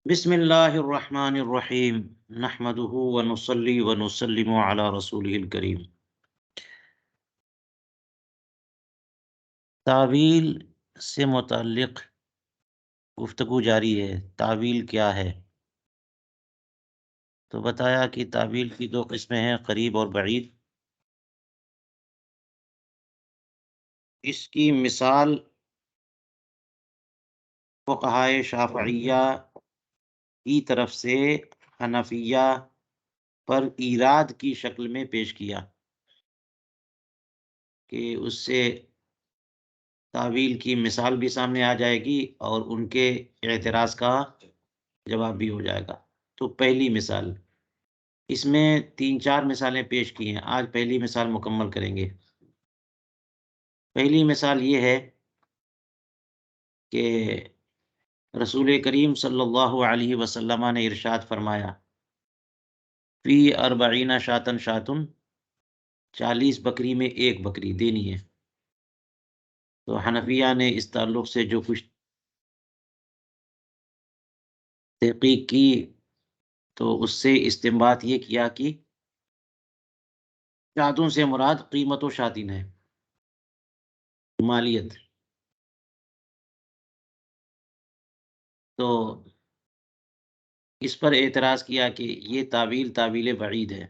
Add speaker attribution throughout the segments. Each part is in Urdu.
Speaker 1: بسم اللہ الرحمن الرحیم نحمده ونصلی ونسلم علی رسولہ الکریم۔ تعویل سے متعلق گفتگو جاری ہے۔ تعویل کیا ہے؟ تو بتایا کہ تعویل کی دو قسمیں ہیں، قریب اور بعید۔ اس کی مثال فقہائے شافعیہ کی طرف سے حنفیہ پر ایراد کی شکل میں پیش کیا کہ اس سے تعویل کی مثال بھی سامنے آ جائے گی اور ان کے اعتراض کا جواب بھی ہو جائے گا۔ تو پہلی مثال، اس میں 3-4 مثالیں پیش کی ہیں، آج پہلی مثال مکمل کریں گے۔ پہلی مثال یہ ہے کہ رسول کریم صلی اللہ علیہ وسلم نے ارشاد فرمایا، فی 40 شاتن شاتن، 40 بکری میں ایک بکری دینی ہے۔ تو حنفیہ نے اس تعلق سے جو کچھ تحقیق کی تو اس سے استنباط یہ کیا کہ شاتون سے مراد قیمت و شاتین ہے، مالیت۔ تو اس پر اعتراض کیا کہ یہ تعویل بعید ہے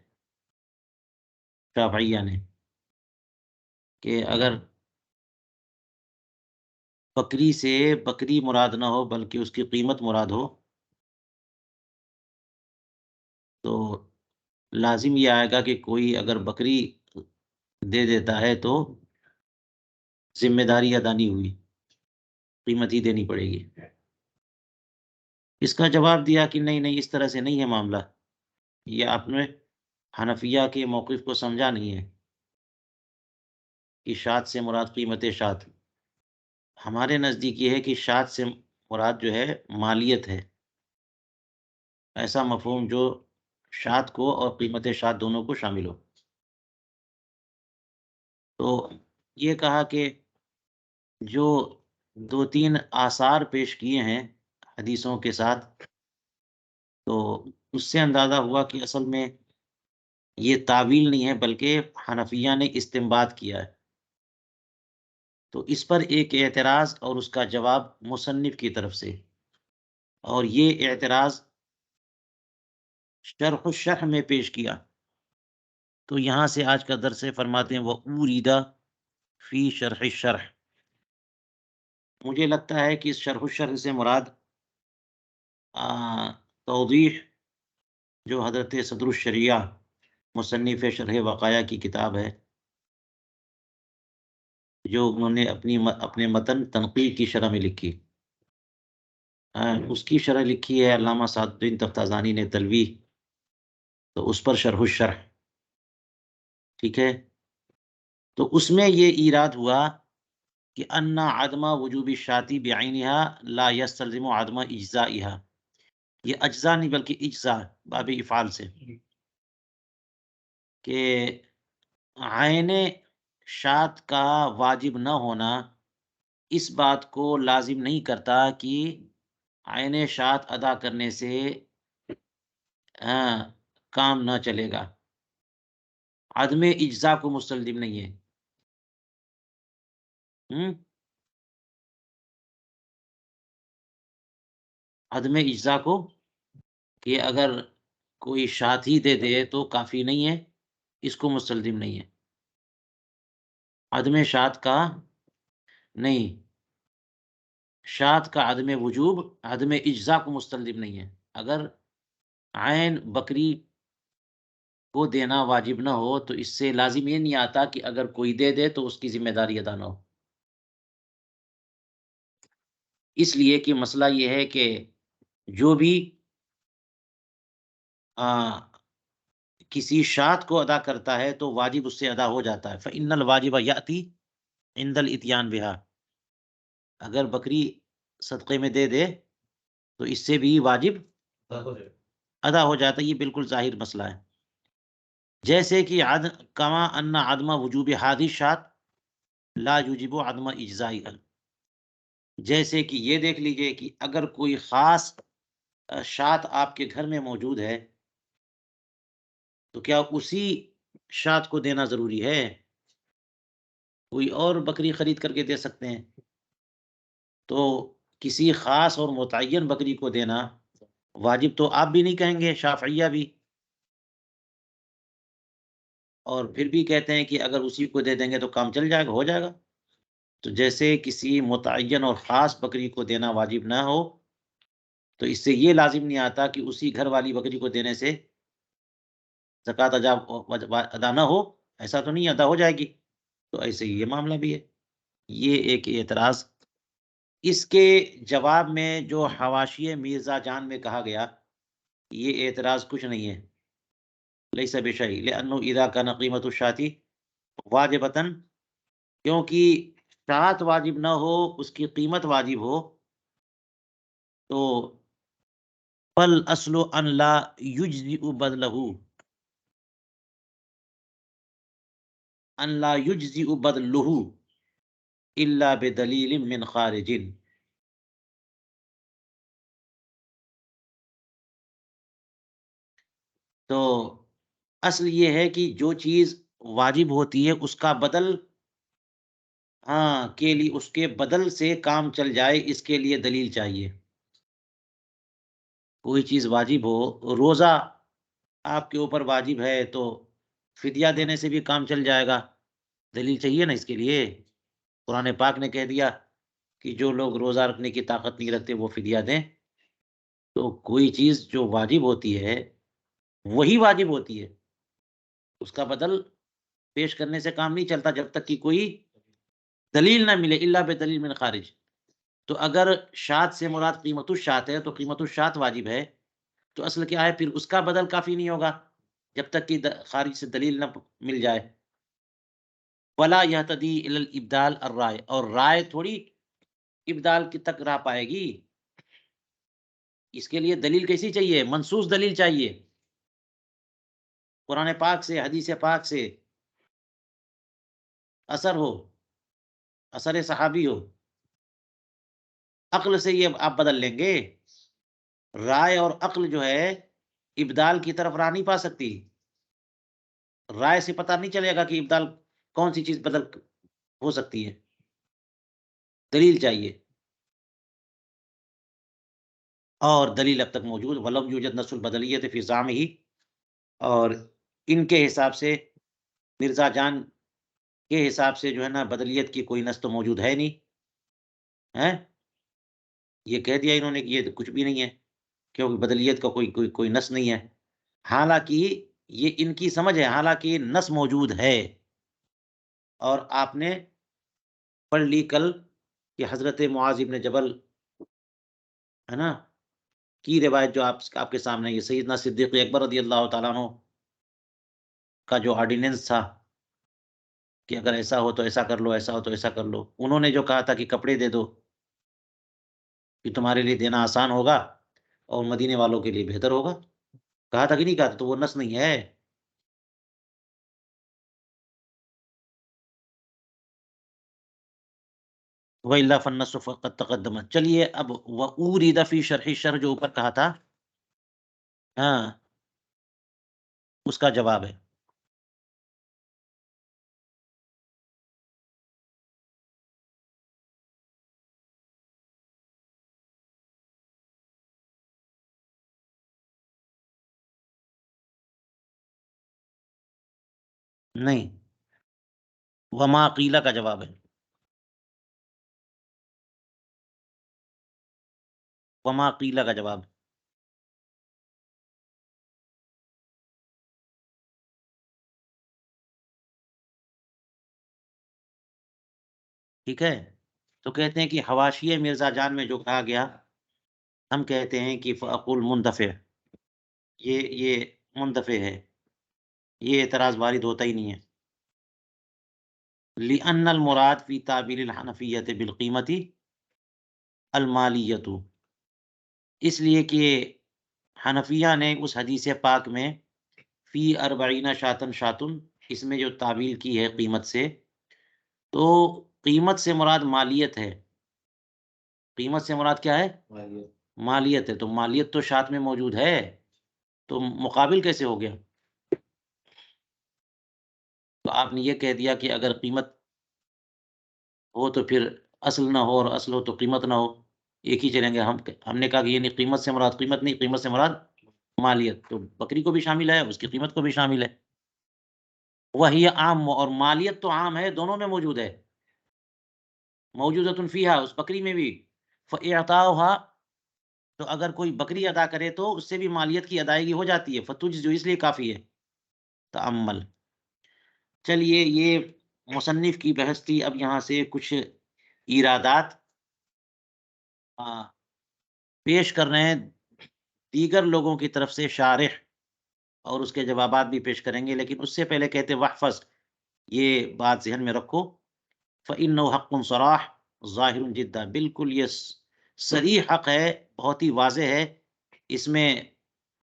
Speaker 1: شافعیہ نے، کہ اگر بکری سے بکری مراد نہ ہو بلکہ اس کی قیمت مراد ہو تو لازم یہ آئے گا کہ کوئی اگر بکری دے دیتا ہے تو ذمہ داری ادا نہیں ہوئی، قیمت ہی دینی پڑے گی۔ اس کا جواب دیا کہ نہیں اس طرح سے نہیں ہے معاملہ، یہ آپ نے حنفیہ کے موقف کو سمجھا نہیں ہے کہ شات سے مراد قیمت شات۔ ہمارے نزدیک یہ ہے کہ شات سے مراد جو ہے مالیت ہے، ایسا مفہوم جو شات کو اور قیمت شات دونوں کو شامل ہو۔ تو یہ کہا کہ جو 2-3 آثار پیش کیے ہیں حدیثوں کے ساتھ، تو اس سے اندازہ ہوا کہ اصل میں یہ تعویل نہیں ہے بلکہ حنفیہ نے استنباط کیا ہے۔ تو اس پر ایک اعتراض اور اس کا جواب مصنف کی طرف سے، اور یہ اعتراض شرح الشرح میں پیش کیا۔ تو یہاں سے آج کا درس فرماتے ہیں وَأُورِدَ فی شرح الشرح۔ مجھے لگتا ہے کہ اس شرح الشرح سے مراد توضیح جو حضرت صدر الشریعہ مصنف شرح وقایہ کی کتاب ہے، جو انہوں نے اپنے متن تنقیح کی شرح میں لکھی، اس کی شرح لکھی ہے علامہ سعد الدین تفتازانی نے تلویح، تو اس پر شرح الشرح، ٹھیک ہے۔ تو اس میں یہ ایراد ہوا کہ ان عدم وجوب الشاتی بعینها لا یستلزم عدم اجزائها، یہ اجزا نہیں بلکہ اجزا باب افعال سے، کہ عین شات کا واجب نہ ہونا اس بات کو لازم نہیں کرتا کہ عین شات ادا کرنے سے کام نہ چلے گا، عدم اجزا کو مستلزم نہیں ہے۔ عدم اجزا کو، کہ اگر کوئی شات ہی دے دے تو کافی نہیں ہے، اس کو مستلزم نہیں ہے۔ عدم شات کا نہیں، شات کا عدم وجوب عدم اجزا کو مستلزم نہیں ہے۔ اگر عین بکری کو دینا واجب نہ ہو تو اس سے لازم یہ نہیں آتا کہ اگر کوئی دے دے تو اس کی ذمہ داری ادا نہ ہو۔ اس لیے کہ مسئلہ یہ ہے کہ جو بھی کسی شات کو ادا کرتا ہے تو واجب اس سے ادا ہو جاتا ہے۔ فإن الواجب یأتی عند الاتیان بها، اگر بکری صدقے میں دے دے تو اس سے بھی واجب ادا ہو جاتا ہے، یہ بالکل ظاہر مسئلہ ہے۔ جیسے کہ کما ان عدم وجوب ہذه الشات لا یوجب عدم اجزائها، جیسے کہ یہ دیکھ لیجئے کہ اگر کوئی خاص شات آپ کے گھر میں موجود ہے تو کیا اسی شات کو دینا ضروری ہے؟ کوئی اور بکری خرید کر کے دے سکتے ہیں؟ تو کسی خاص اور متعین بکری کو دینا واجب تو آپ بھی نہیں کہیں گے، شافعیہ بھی، اور پھر بھی کہتے ہیں کہ اگر اسی کو دے دیں گے تو کام چل جائے گا، ہو جائے گا۔ تو جیسے کسی متعین اور خاص بکری کو دینا واجب نہ ہو، تو اس سے یہ لازم نہیں آتا کہ اسی گھر والی بکری کو دینے سے زکوٰۃ ادا نہ ہو، ایسا تو نہیں، ادا ہو جائے گی۔ تو ایسے ہی یہ معاملہ بھی ہے۔ یہ ایک اعتراض۔ اس کے جواب میں جو حواشی میرزا جان میں کہا گیا، یہ اعتراض کچھ نہیں ہے، لیس بشیء لانه اذا كان قیمت الشاۃ واجبۃ، کیونکہ شات واجب نہ ہو، اس کی قیمت واجب ہو، تو فل اصل ان لا یجزئ بدلہ، ان لا یجزئ بدلہ الا بدلیل من خارج۔ تو اصل یہ ہے کہ جو چیز واجب ہوتی ہے اس کا بدل، ہاں، کے لیے اس کے بدل سے کام چل جائے، اس کے لیے دلیل چاہیے۔ کوئی چیز واجب ہو، روزہ آپ کے اوپر واجب ہے تو فدیہ دینے سے بھی کام چل جائے گا، دلیل چاہیے نا اس کے لیے۔ قرآن پاک نے کہہ دیا کہ جو لوگ روزہ رکھنے کی طاقت نہیں رکھتے وہ فدیہ دیں۔ تو کوئی چیز جو واجب ہوتی ہے وہی واجب ہوتی ہے، اس کا بدل پیش کرنے سے کام نہیں چلتا جب تک کہ کوئی دلیل نہ ملے، الا بدلیل من خارج۔ تو اگر شات سے مراد قیمت الشات ہے تو قیمت الشات واجب ہے، تو اصل کیا ہے، پھر اس کا بدل کافی نہیں ہوگا جب تک کہ خارج سے دلیل نہ مل جائے۔ ولا یہتدی الی الابدال الرائے، اور رائے تھوڑی ابدال کی تک راہ پائے گی، اس کے لیے دلیل کیسی چاہیے، منصوص دلیل چاہیے، قرآن پاک سے، حدیث پاک سے اثر ہو، اثر صحابی ہو، عقل سے یہ آپ بدل لیں گے۔ رائے اور عقل جو ہے ابدال کی طرف راہ نہیں پا سکتی، رائے سے پتہ نہیں چلے گا کہ ابدال کون سی چیز بدل ہو سکتی ہے، دلیل چاہیے، اور دلیل اب تک موجود، ولم یوجد نص البدلیت فی زعمہ، اور ان کے حساب سے، مرزا جان کے حساب سے جو ہے نا، بدلیت کی کوئی نص تو موجود ہے نہیں ہے، یہ کہہ دیا انہوں نے کہ یہ کچھ بھی نہیں ہے، کیونکہ بدلیت کا کوئی نص نہیں ہے، حالانکہ یہ ان کی سمجھ ہے، حالانکہ نص موجود ہے۔ اور آپ نے پڑھ لی کل کہ حضرت معاذ بن جبل ہے نا کی روایت جو آپ کے سامنے، یہ سیدنا صدیق اکبر رضی اللہ تعالیٰ عنہ کا جو آرڈیننس تھا کہ اگر ایسا ہو تو ایسا کر لو، ایسا ہو تو ایسا کر لو، انہوں نے جو کہا تھا کہ کپڑے دے دو کہ تمہارے لیے دینا آسان ہوگا اور مدینے والوں کے لیے بہتر ہوگا، کہا تھا کہ نہیں کہا تھا؟ تو وہ نص نہیں ہے۔ وَإِلَّا فَالنَّصُّ فَقَدْ تَقَدَّمَ۔ چلیے اب وَأُورِدَ فِي شرح الشرح جو اوپر کہا تھا، ہاں، اس کا جواب ہے۔ نہیں، وما قیلہ کا جواب ہے، وما قیلہ کا جواب، ٹھیک ہے۔ تو کہتے ہیں کہ حواشی مرزا جان میں جو کہا گیا، ہم کہتے ہیں کہ فَأَقُولُ مُنْدَفِعٌ، یہ منتفع ہے، یہ اعتراض وارد ہوتا ہی نہیں ہے۔ لِأَنَّ الْمُرَادَ فِي تَعْبِيرِ الْحَنَفِيَّةِ بِالْقِيمَةِ الْمَالِيَّةُ، اس لیے کہ حنفیہ نے اس حدیث پاک میں فی اربعین شاتن شاتن، اس میں جو تعبیر کی ہے قیمت سے، تو قیمت سے مراد مالیت ہے، قیمت سے مراد کیا ہے، مالیت ہے، تو مالیت تو شات میں موجود ہے، تو مقابل کیسے ہو گیا؟ تو آپ نے یہ کہہ دیا کہ اگر قیمت ہو تو پھر اصل نہ ہو، اور اصل ہو تو قیمت نہ ہو، ایک ہی چلیں گے۔ ہم نے کہا کہ یہ نہیں، قیمت سے مراد قیمت نہیں، قیمت سے مراد مالیت، تو بکری کو بھی شامل ہے، اس کی قیمت کو بھی شامل ہے۔ وہی عام، اور مالیت تو عام ہے، دونوں میں موجود ہے، موجودۃ فیہا، اس بکری میں بھی۔ فاعطاؤھا، تو اگر کوئی بکری ادا کرے تو اس سے بھی مالیت کی ادائیگی ہو جاتی ہے، فتجزئ، اس لیے کافی ہے۔ تأمل، چلیے یہ مصنف کی بحث تھی، اب یہاں سے کچھ ایرادات آ، پیش کر رہے ہیں دیگر لوگوں کی طرف سے شارح، اور اس کے جوابات بھی پیش کریں گے، لیکن اس سے پہلے کہتے وحفظ، یہ بات ذہن میں رکھو، فإنه حق صراح ظاہر جدا، بالکل یہ صریح حق ہے، بہت ہی واضح ہے، اس میں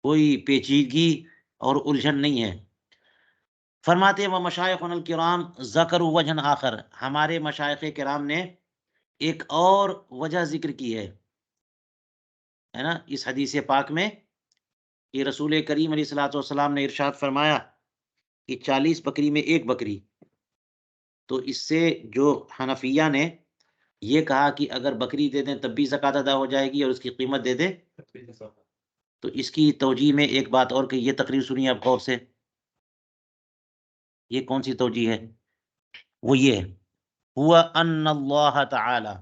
Speaker 1: کوئی پیچیدگی اور الجھن نہیں ہے۔ فرماتے وہ مشائخنا الکرام ذکروا وجھا آخر، ہمارے مشائخ کرام نے ایک اور وجہ ذکر کی ہے نا، اس حدیث پاک میں، کہ رسول کریم علیہ الصلوۃ والسلام نے ارشاد فرمایا کہ 40 بکری میں ایک بکری، تو اس سے جو حنفیہ نے یہ کہا کہ اگر بکری دے دیں تب بھی زکوٰۃ ادا ہو جائے گی، اور اس کی قیمت دے دے، تو اس کی توجیہ میں ایک بات اور کہ یہ تقریر سنیے آپ غور سے، یہ کون سی توجیہ ہے؟ وہ یہ ہے، ہوا ان اللہ تعالی،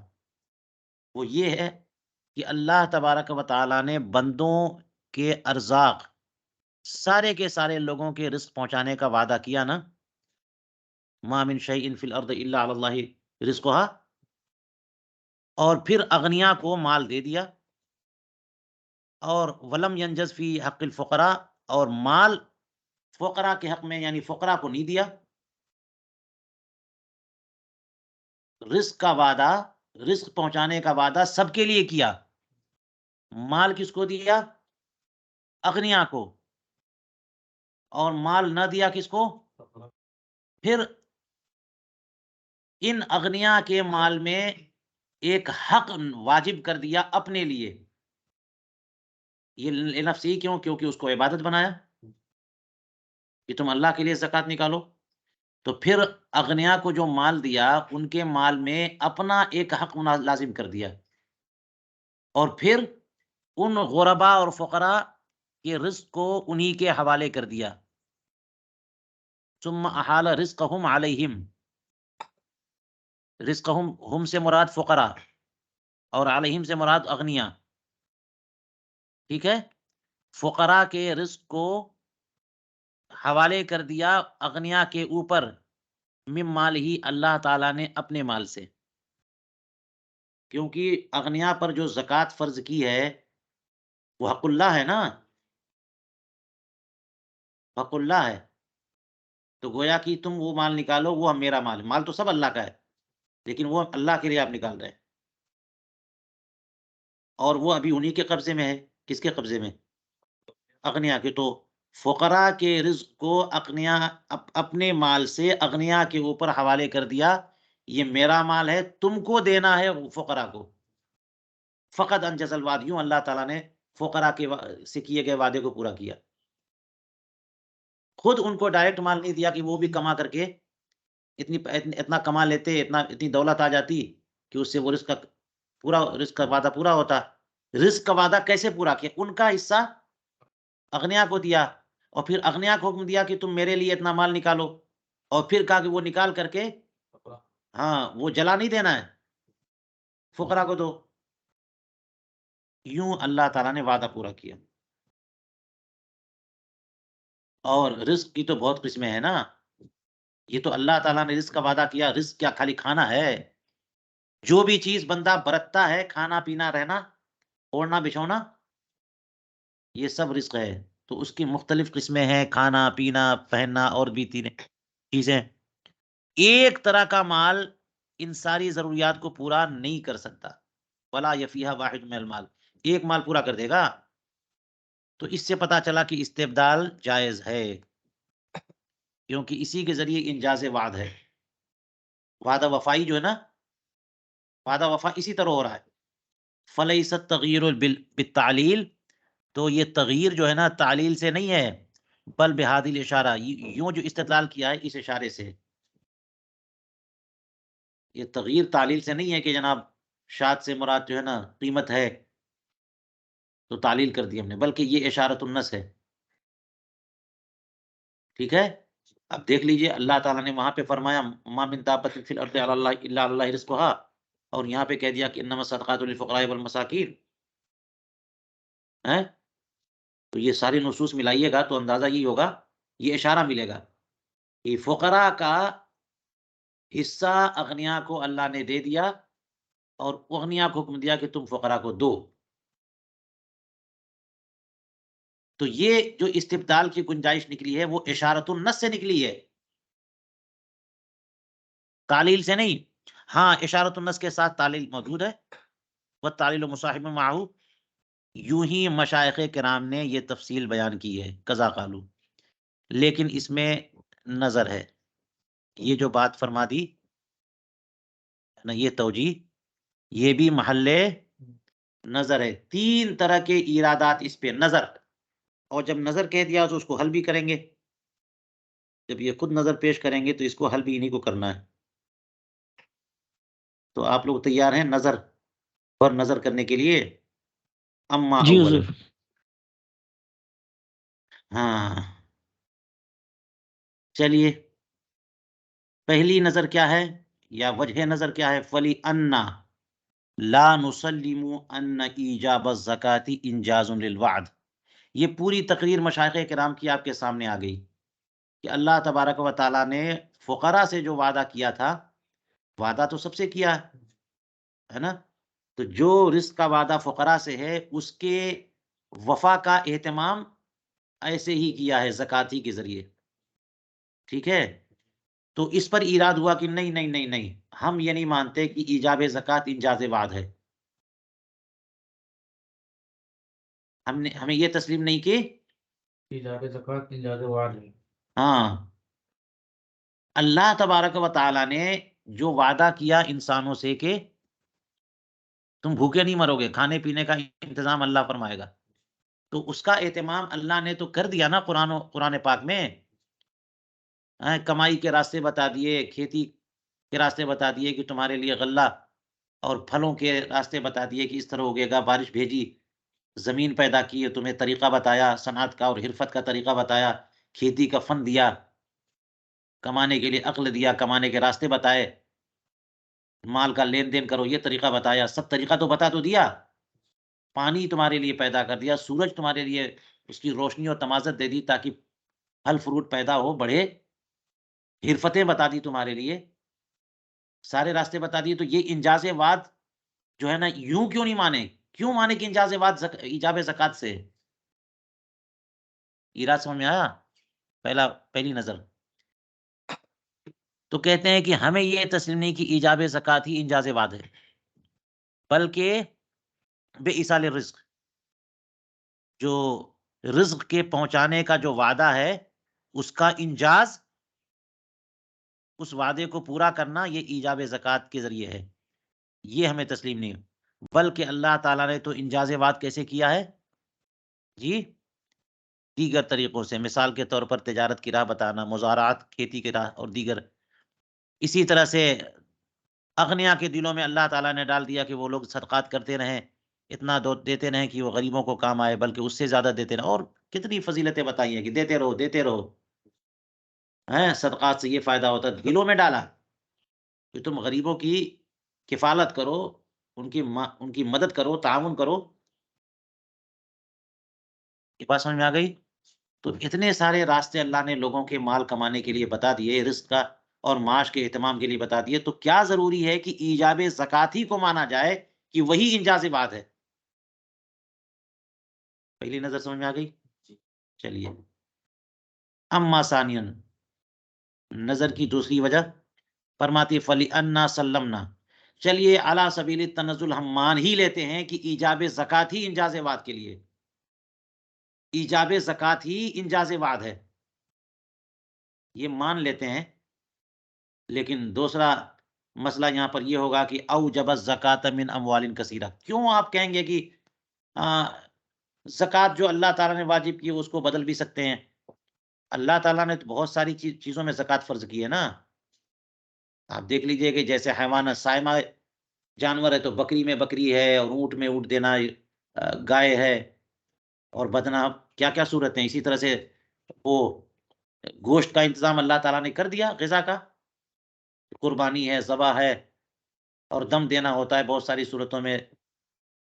Speaker 1: وہ یہ ہے کہ اللہ تبارک و تعالی نے بندوں کے ارزاق، سارے کے سارے لوگوں کے رزق پہنچانے کا وعدہ کیا نا، ما من شیء فی الارض الا علی اللہ رزقھا، اور پھر اغنیا کو مال دے دیا، اور ولم ینجز فی حق الفقراء، اور مال فقراء کے حق میں یعنی فقراء کو نہیں دیا۔ رزق کا وعدہ، رزق پہنچانے کا وعدہ سب کے لیے کیا، مال کس کو دیا؟ اغنیا کو، اور مال نہ دیا کس کو؟ پھر ان اغنیا کے مال میں ایک حق واجب کر دیا اپنے لیے، یہ لنفسی، کیوں؟ کیونکہ اس کو عبادت بنایا کہ تم اللہ کے لیے زکوٰۃ نکالو، تو پھر اغنیا کو جو مال دیا ان کے مال میں اپنا ایک حق لازم کر دیا، اور پھر ان غرباء اور فقراء کے رزق کو انہی کے حوالے کر دیا، ثم احال رزقہم علیہم، رزقہم، ہم سے مراد فقراء، اور علیہم سے مراد اغنیا، ٹھیک ہے، فقراء کے رزق کو حوالے کر دیا اغنیا کے اوپر، من مال ہی، اللہ تعالیٰ نے اپنے مال سے، کیونکہ اغنیا پر جو زکوٰۃ فرض کی ہے وہ حق اللہ ہے نا، حق اللہ ہے، تو گویا کہ تم وہ مال نکالو، وہ میرا مال ہے، مال تو سب اللہ کا ہے، لیکن وہ اللہ کے لیے آپ نکال رہے ہیں، اور وہ ابھی انہی کے قبضے میں ہے، کس کے قبضے میں؟ اغنیا کے، تو فقراء کے رزق کو اغنیا اپنے مال سے اغنیا کے اوپر حوالے کر دیا، یہ میرا مال ہے، تم کو دینا ہے فقراء کو، فقط انجز الوعد، یوں اللہ تعالیٰ نے فقراء کے سے کیے گئے وعدے کو پورا کیا، خود ان کو ڈائریکٹ مال نہیں دیا کہ وہ بھی کما کر کے اتنا کما لیتے، اتنی دولت آ جاتی کہ اس سے وہ رزق کا پورا، رزق کا وعدہ پورا ہوتا۔ رزق کا وعدہ کیسے پورا کیا؟ ان کا حصہ اغنیا کو دیا، اور پھر اغنیا کو حکم دیا کہ تم میرے لیے اتنا مال نکالو، اور پھر کہا کہ وہ نکال کر کے، ہاں، وہ جلا نہیں دینا ہے، فقراء کو دو، یوں اللہ تعالیٰ نے وعدہ پورا کیا۔ اور رزق کی تو بہت قسمیں ہیں نا، یہ تو اللہ تعالیٰ نے رزق کا وعدہ کیا، رزق کیا خالی کھانا ہے؟ جو بھی چیز بندہ برتتا ہے، کھانا پینا رہنا، اوڑھنا بچھونا، یہ سب رزق ہے، تو اس کی مختلف قسمیں ہیں، کھانا پینا پہننا اور بھی تین چیزیں، ایک طرح کا مال ان ساری ضروریات کو پورا نہیں کر سکتا، ولا یفیھا واحد من المال، ایک مال پورا کر دے گا؟ تو اس سے پتا چلا کہ استبدال جائز ہے، کیونکہ اسی کے ذریعے انجاز وعد ہے، وعدہ وفائی جو ہے نا، وعدہ وفا اسی طرح ہو رہا ہے، فلیس التغیر بالتعلیل، تو یہ تغیر جو ہے نا تعلیل سے نہیں ہے، بل بہادی الاشارہ، یوں جو استدلال کیا ہے اس اشارے سے، یہ تغیر تعلیل سے نہیں ہے کہ جناب شاد سے مراد جو ہے نا قیمت ہے تو تعلیل کر دی ہم نے، بلکہ یہ اشارۃ النص ہے. ٹھیک ہے. اب دیکھ لیجئے اللہ تعالیٰ نے وہاں پہ فرمایا ما من دابۃ فی الارض علی اللہ الا علی اللہ رزقها، اور یہاں پہ کہہ دیا کہ انما الصدقات للفقراء والمساکین. ہیں تو یہ ساری نصوص ملائیے گا تو اندازہ یہی ہوگا، یہ اشارہ ملے گا کہ فقراء کا حصہ اغنیاء کو اللہ نے دے دیا، اور اغنیاء کو حکم دیا کہ تم فقراء کو دو. تو یہ جو استبدال کی گنجائش نکلی ہے وہ اشارۃ النص سے نکلی ہے، تعلیل سے نہیں. ہاں اشارۃ النص کے ساتھ تعلیل موجود ہے، وہ تعلیل و مصاحب معہو، یوں ہی مشائخ کرام نے یہ تفصیل بیان کی ہے قضا قالو، لیکن اس میں نظر ہے. یہ جو بات فرما دی نا یہ توجیہ، یہ بھی محل نظر ہے. 3 طرح کے ارادات اس پہ نظر، اور جب نظر کہہ دیا تو اس کو حل بھی کریں گے، جب یہ خود نظر پیش کریں گے تو اس کو حل بھی انہیں کو کرنا ہے. تو آپ لوگ تیار ہیں نظر پر نظر کرنے کے لیے؟ اما
Speaker 2: جی
Speaker 1: اول،
Speaker 2: حضور.
Speaker 1: ہاں چلیے پہلی نظر کیا ہے یا وجہ نظر کیا ہے؟ فلی انا لا نسلم ان ایجاب الزکاۃ انجاز للوعد. یہ پوری تقریر مشائخ کرام کی آپ کے سامنے آ گئی کہ اللہ تبارک و تعالیٰ نے فقراء سے جو وعدہ کیا تھا، وعدہ تو سب سے کیا ہے نا، تو جو رزق کا وعدہ فقراء سے ہے اس کے وفا کا اہتمام ایسے ہی کیا ہے زکاتی کے ذریعے. ٹھیک ہے. تو اس پر ایراد ہوا کہ نہیں نہیں نہیں نہیں، ہم یہ نہیں مانتے کہ ایجاب زکوٰۃ انجاز وعد ہے. ہمیں یہ تسلیم نہیں کی
Speaker 2: ایجاب زکوٰۃ انجاز وعد ہے.
Speaker 1: ہاں اللہ تبارک و تعالیٰ نے جو وعدہ کیا انسانوں سے کہ تم بھوکے نہیں مرو گے، کھانے پینے کا انتظام اللہ فرمائے گا، تو اس کا اہتمام اللہ نے تو کر دیا نا قرآن پاک میں. کمائی کے راستے بتا دیے، کھیتی کے راستے بتا دیے کہ تمہارے لیے غلہ، اور پھلوں کے راستے بتا دیے کہ اس طرح ہوگے گا، بارش بھیجی، زمین پیدا کی، تمہیں طریقہ بتایا، صنعت کا اور حرفت کا طریقہ بتایا، کھیتی کا فن دیا، کمانے کے لیے عقل دیا، کمانے کے راستے بتائے، مال کا لین دین کرو یہ طریقہ بتایا، سب طریقہ تو بتا تو دیا. پانی تمہارے لیے پیدا کر دیا، سورج تمہارے لیے اس کی روشنی اور تمازت دے دی تاکہ پھل فروٹ پیدا ہو بڑھے، حرفتیں بتا دی تمہارے لیے، سارے راستے بتا دیے. تو یہ انجاز وعد جو ہے نا یوں کیوں نہیں مانے؟ کیوں مانے کہ انجاز وعد ایجاب زکوٰۃ سے؟ ایراد سمجھ میں آیا؟ پہلی نظر. تو کہتے ہیں کہ ہمیں یہ تسلیم نہیں کہ ایجاب زکوٰۃ ہی انجاز وعد ہے، بلکہ بے ایصال رزق، جو رزق کے پہنچانے کا جو وعدہ ہے اس کا انجاز، اس وعدے کو پورا کرنا، یہ ایجاب زکوٰۃ کے ذریعے ہے. یہ ہمیں تسلیم نہیں، بلکہ اللہ تعالیٰ نے تو انجاز وعد کیسے کیا ہے جی؟ دیگر طریقوں سے، مثال کے طور پر تجارت کی راہ بتانا، مزارعات کھیتی کی راہ، اور دیگر. اسی طرح سے اغنیاء کے دلوں میں اللہ تعالیٰ نے ڈال دیا کہ وہ لوگ صدقات کرتے رہیں، اتنا دیتے رہیں کہ وہ غریبوں کو کام آئے، بلکہ اس سے زیادہ دیتے رہیں. اور کتنی فضیلتیں بتائی ہیں کہ دیتے رہو دیتے رہو، صدقات سے یہ فائدہ ہوتا ہے. دلوں میں ڈالا کہ تم غریبوں کی کفالت کرو، ان کی مدد کرو، تعاون کرو. یہ بات سمجھ میں آ گئی؟ تو اتنے سارے راستے اللہ نے لوگوں کے مال کمانے کے لیے بتا دیے، رزق کا اور معاش کے اہتمام کے لیے بتا دیے. تو کیا ضروری ہے کہ ایجاب زکوٰۃ ہی کو مانا جائے کہ وہی انجاز وعد ہے؟ پہلی نظر سمجھ میں آ گئی؟ چلیے اما ثانیاً، نظر کی دوسری وجہ فرماتی فلی انا سلمنا، چلیے اعلی سبیل تنزل ہم مان ہی لیتے ہیں کہ ایجاب زکوٰۃ ہی انجاز وعد کے لیے، ایجاب زکوٰۃ ہی انجاز وعد ہے، یہ مان لیتے ہیں. لیکن دوسرا مسئلہ یہاں پر یہ ہوگا کہ اوجب الزکات من اموال کثیرہ، کیوں آپ کہیں گے کہ زکوٰۃ جو اللہ تعالیٰ نے واجب کی ہے اس کو بدل بھی سکتے ہیں؟ اللہ تعالیٰ نے تو بہت ساری چیزوں میں زکوٰۃ فرض کی ہے نا. آپ دیکھ لیجئے کہ جیسے حیوانات سائمہ جانور ہے تو بکری میں بکری ہے، اور اونٹ میں اونٹ دینا، گائے ہے اور بدنا، کیا کیا صورت ہیں. اسی طرح سے وہ گوشت کا انتظام اللہ تعالیٰ نے کر دیا، غذا کا، قربانی ہے، ذبح ہے، اور دم دینا ہوتا ہے بہت ساری صورتوں میں،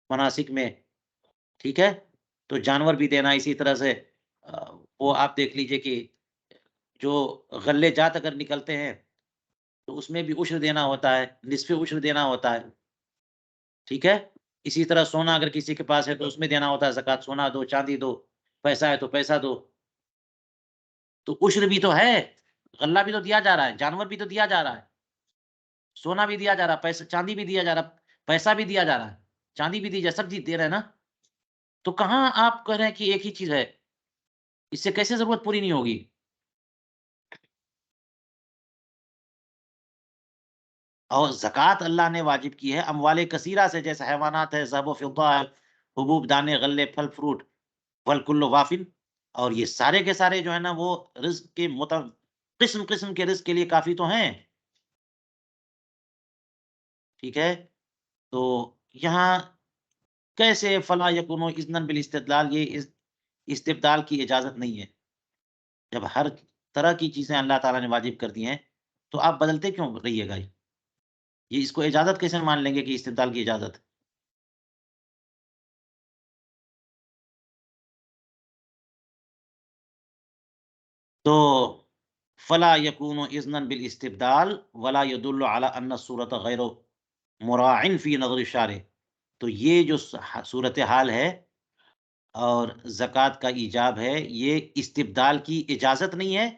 Speaker 1: مناسک میں. ٹھیک ہے، تو جانور بھی دینا. اسی طرح سے وہ آپ دیکھ لیجئے کہ جو غلے جات اگر نکلتے ہیں تو اس میں بھی عشر دینا ہوتا ہے، نصف عشر دینا ہوتا ہے. ٹھیک ہے، اسی طرح سونا اگر کسی کے پاس ہے تو اس میں دینا ہوتا ہے زکوٰۃ. سونا دو، چاندی دو، پیسہ ہے تو پیسہ دو. تو عشر بھی تو ہے، غلہ بھی تو دیا جا رہا ہے، جانور بھی تو دیا جا رہا ہے، سونا بھی دیا جا رہا ہے، پیسہ چاندی بھی دیا جا رہا ہے، پیسہ بھی دیا جا رہا ہے، چاندی بھی دی جا، سب چیز دے رہے ہیں نا. تو کہاں آپ کہہ رہے ہیں کہ ایک ہی چیز ہے؟ اس سے کیسے ضرورت پوری نہیں ہوگی؟ اور زکوٰۃ اللہ نے واجب کی ہے اموال کثیرہ سے، جیسے حیوانات ہے، ذهب و فضہ ہے، حبوب، دانے، غلے، پھل فروٹ، والکل وافن. اور یہ سارے کے سارے جو ہے نا وہ رزق کے قسم قسم کے رزق کے لیے کافی تو ہیں. ٹھیک ہے، تو یہاں کیسے فلا یکون اذنا بالاستدلال، یہ استبدال کی اجازت نہیں ہے. جب ہر طرح کی چیزیں اللہ تعالیٰ نے واجب کر دی ہیں تو آپ بدلتے کیوں رہیے گا؟ یہ اس کو اجازت کیسے مان لیں گے کہ استبدال کی اجازت؟ تو فلا یکون اذنا بالاستبدال ولا يدل على ان الصورت غیر مراع فی نظر الشارع. تو یہ جو صورتحال ہے اور زکوٰۃ کا ایجاب ہے، یہ استبدال کی اجازت نہیں ہے،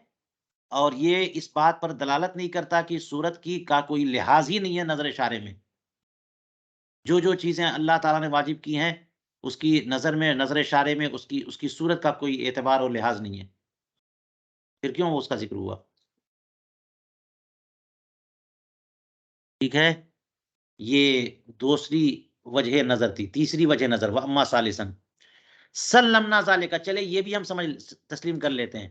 Speaker 1: اور یہ اس بات پر دلالت نہیں کرتا کہ صورت کی کا کوئی لحاظ ہی نہیں ہے نظر شارع میں. جو چیزیں اللہ تعالیٰ نے واجب کی ہیں اس کی نظر میں، نظر شارع میں اس کی صورت کا کوئی اعتبار اور لحاظ نہیں ہے. پھر کیوں اس کا ذکر ہوا؟ ٹھیک ہے، یہ دوسری وجہ نظر تھی. تیسری وجہ نظر، واما ثالثاً سلمنا ذالک، چلے یہ بھی ہم سمجھ تسلیم کر لیتے ہیں.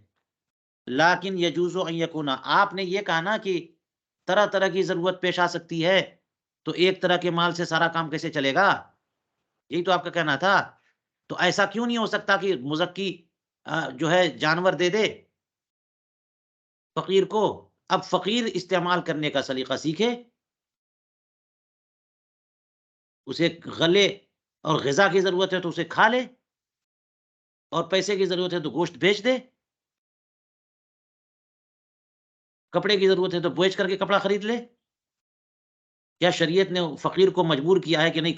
Speaker 1: لیکن یجوز ان یکون، آپ نے یہ کہا نا کہ طرح طرح کی ضرورت پیش آ سکتی ہے، تو ایک طرح کے مال سے سارا کام کیسے چلے گا؟ یہی تو آپ کا کہنا تھا. تو ایسا کیوں نہیں ہو سکتا کہ مزکی جو ہے جانور دے دے فقیر کو؟ اب فقیر استعمال کرنے کا سلیقہ سیکھے، اسے غلے اور غذا کی ضرورت ہے تو اسے کھا لے، اور پیسے کی ضرورت ہے تو گوشت بیچ دے، کپڑے کی ضرورت ہے تو بیچ کر کے کپڑا خرید لے. کیا شریعت نے فقیر کو مجبور کیا ہے کہ نہیں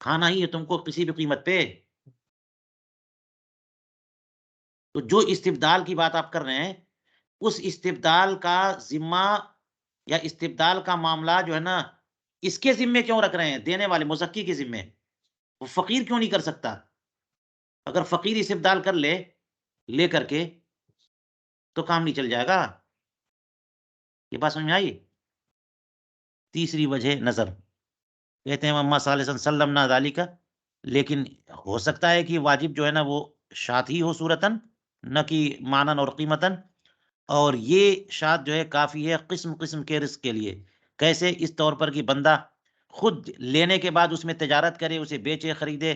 Speaker 1: کھانا ہی ہے تم کو کسی بھی قیمت پہ؟ تو جو استبدال کی بات آپ کر رہے ہیں، اس استبدال کا ذمہ یا استبدال کا معاملہ جو ہے نا، اس کے ذمے کیوں رکھ رہے ہیں؟ دینے والے مزکی کے ذمے. وہ فقیر کیوں نہیں کر سکتا؟ اگر فقیر استبدال کر لے کر کے تو کام نہیں چل جائے گا. یہ بات سمجھ میں آئی؟ تیسری وجہ نظر، کہتے ہیں اما ثالثاً سلمنا ذالک، لیکن ہو سکتا ہے کہ واجب جو ہے نا وہ شاذ ہی ہو صورتاً، نہ کہ معنن اور قیمتاً. اور یہ شاذ جو ہے کافی ہے قسم قسم کے رزق کے لیے. کیسے؟ اس طور پر کہ بندہ خود لینے کے بعد اس میں تجارت کرے، اسے بیچے، خریدے،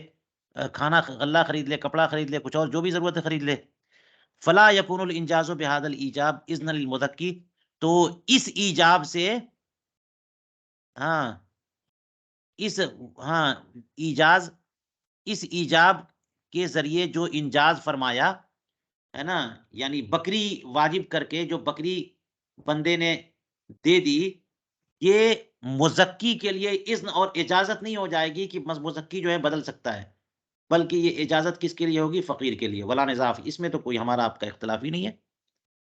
Speaker 1: کھانا غلہ خرید لے، کپڑا خرید لے، کچھ اور جو بھی ضرورت ہے خرید لے. فلا یکون الانجاز بهذا الايجاب اذن للمذکی، تو اس ایجاب سے، ہاں اس ہاں ایجاز، اس ایجاب کے ذریعے جو انجاز فرمایا ہے نا، یعنی بکری واجب کر کے جو بکری بندے نے دے دی، یہ مزکی کے لیے اذن اور اجازت نہیں ہو جائے گی کہ مزکی جو ہے بدل سکتا ہے، بلکہ یہ اجازت کس کے لیے ہوگی؟ فقیر کے لیے. ولا نزاف، اس میں تو کوئی ہمارا آپ کا اختلاف ہی نہیں ہے.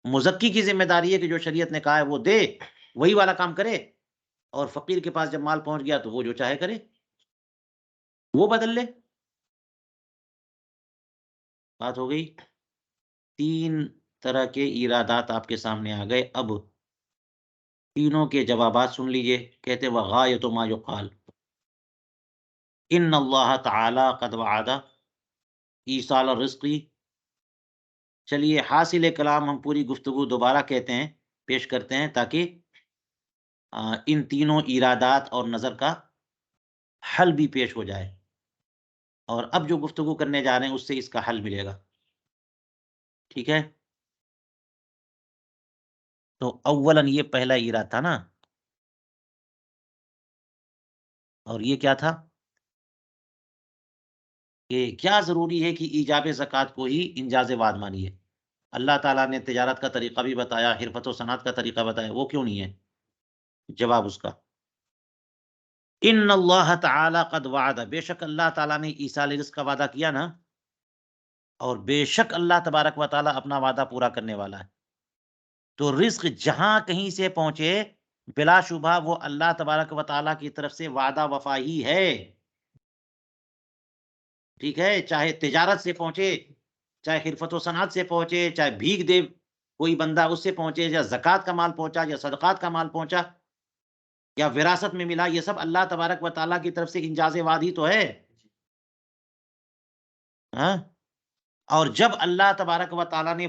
Speaker 1: مزکی کی ذمہ داری ہے کہ جو شریعت نے کہا ہے وہ دے، وہی والا کام کرے، اور فقیر کے پاس جب مال پہنچ گیا تو وہ جو چاہے کرے، وہ بدل لے. بات ہو گئی. 3 طرح کے ارادات آپ کے سامنے آ گئے. اب تینوں کے جوابات سن لیجئے. کہتے وغایۃ ما یقال ان اللہ تعالی قد وعد ایصال الرزق. چلیے حاصل کلام ہم پوری گفتگو دوبارہ کہتے ہیں، پیش کرتے ہیں تاکہ ان تینوں ارادات اور نظر کا حل بھی پیش ہو جائے، اور اب جو گفتگو کرنے جا رہے ہیں اس سے اس کا حل ملے گا. ٹھیک ہے؟ تو اولاً یہ پہلا ارادہ تھا نا، اور یہ کیا تھا کہ کیا ضروری ہے کہ ایجاب زکوٰۃ کو ہی انجاز وعد مانیے. اللہ تعالیٰ نے تجارت کا طریقہ بھی بتایا، حرفت و صنعت کا طریقہ بتایا، وہ کیوں نہیں ہے؟ جواب اس کا ان اللہ تعالی قد وعد، بے شک اللہ تعالیٰ نے ایصال رزق کا وعدہ کیا نا، اور بے شک اللہ تبارک و تعالیٰ اپنا وعدہ پورا کرنے والا ہے. تو رزق جہاں کہیں سے پہنچے بلا شبہ وہ اللہ تبارک و تعالیٰ کی طرف سے وعدہ وفا ہی ہے. ٹھیک ہے؟ چاہے تجارت سے پہنچے، چاہے حرفت و صنعت سے پہنچے، چاہے بھیک دے کوئی بندہ اس سے پہنچے، یا زکوٰۃ کا مال پہنچا، یا صدقات کا مال پہنچا، یا وراثت میں ملا، یہ سب اللہ تبارک و تعالیٰ کی طرف سے انجاز وعد ہی تو ہے. ہاں؟ اور جب اللہ تبارک و تعالیٰ نے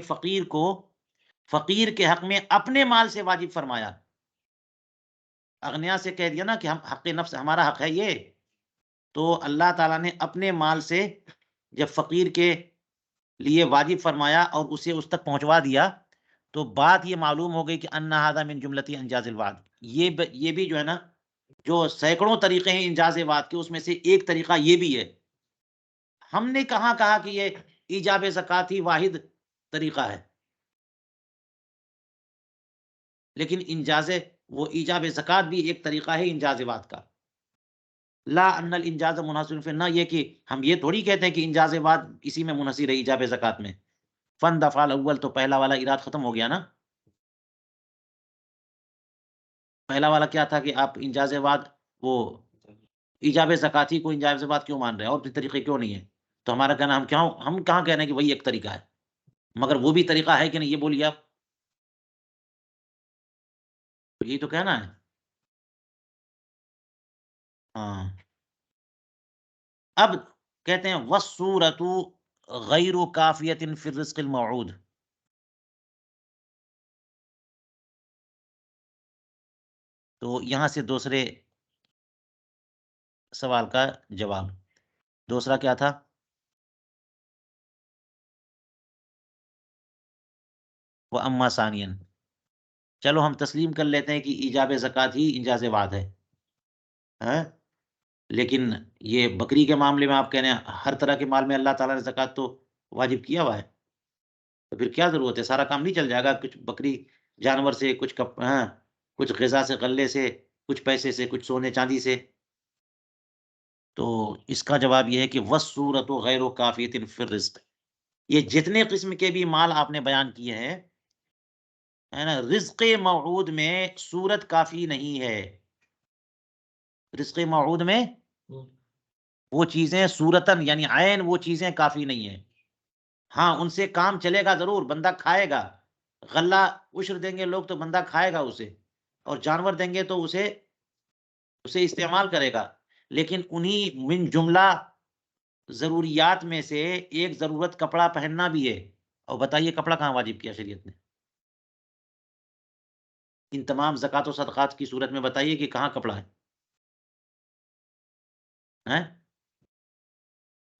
Speaker 1: فقیر کے حق میں اپنے مال سے واجب فرمایا، اغنیا سے کہہ دیا نا کہ ہم حق نفس ہمارا حق ہے یہ، تو اللہ تعالیٰ نے اپنے مال سے جب فقیر کے لیے واجب فرمایا اور اسے اس تک پہنچوا دیا، تو بات یہ معلوم ہو گئی کہ ان ھذا من جملتی انجاز الوعد. یہ بھی جو ہے نا، جو سینکڑوں طریقے ہیں انجاز وعد کے، اس میں سے ایک طریقہ یہ بھی ہے. ہم نے کہاں کہا کہ یہ ایجاب زکوٰۃ ہی واحد طریقہ ہے، لیکن ایجاب زکوٰۃ بھی ایک طریقہ ہے انجاز وعد کا. لا ان الانجاز منحصر فی، نہ یہ کہ ہم یہ تھوڑی کہتے ہیں کہ انجاز وعد اسی میں منحصر ہے ایجاب زکوٰۃ میں. فن دفعہ الاول، تو پہلا والا اراد ختم ہو گیا نا. پہلا والا کیا تھا کہ آپ انجاز وعد وہ ایجاب زکوٰۃ ہی کو انجاز وعد کیوں مان رہے ہیں، اور بھی طریقے کیوں نہیں ہیں؟ تو ہمارا کہنا ہم کہاں کہہ رہے ہیں کہ وہی ایک طریقہ ہے، مگر وہ بھی طریقہ ہے کہ نہیں، یہ بولیے آپ. یہی تو کہنا ہے. ہاں. اب کہتے ہیں والصورۃ غیر کافیۃ فی الرزق الموعود. تو یہاں سے دوسرے سوال کا جواب. دوسرا کیا تھا؟ وَأَمَّا ثَانِيًا، چلو ہم تسلیم کر لیتے ہیں کہ ایجاب زکوٰۃ ہی انجاز وعد ہے. ہاں؟ لیکن یہ بکری کے معاملے میں آپ کہہ رہے ہیں ہر طرح کے مال میں اللہ تعالیٰ نے زکوٰۃ تو واجب کیا ہوا ہے، تو پھر کیا ضرورت ہے؟ سارا کام نہیں چل جائے گا؟ کچھ بکری جانور سے، کچھ غذا سے، غلے سے، کچھ پیسے سے، کچھ سونے چاندی سے. تو اس کا جواب یہ ہے کہ والصورۃ غیر کافیۃ فی الرزق. یہ جتنے قسم کے بھی مال آپ نے بیان کیے ہیں، ہے نا، رزق موعود میں صورت کافی نہیں ہے. رزق موعود میں وہ چیزیں صورتاً یعنی عین وہ چیزیں کافی نہیں ہیں. ہاں، ان سے کام چلے گا ضرور، بندہ کھائے گا. غلہ عشر دیں گے لوگ تو بندہ کھائے گا اسے، اور جانور دیں گے تو اسے استعمال کرے گا. لیکن انہی من جملہ ضروریات میں سے ایک ضرورت کپڑا پہننا بھی ہے. اور بتائیے کپڑا کہاں واجب کیا شریعت نے؟ ان تمام زکوٰۃ و صدقات کی صورت میں بتائیے کہ کہاں کپڑا ہے؟ ہیں؟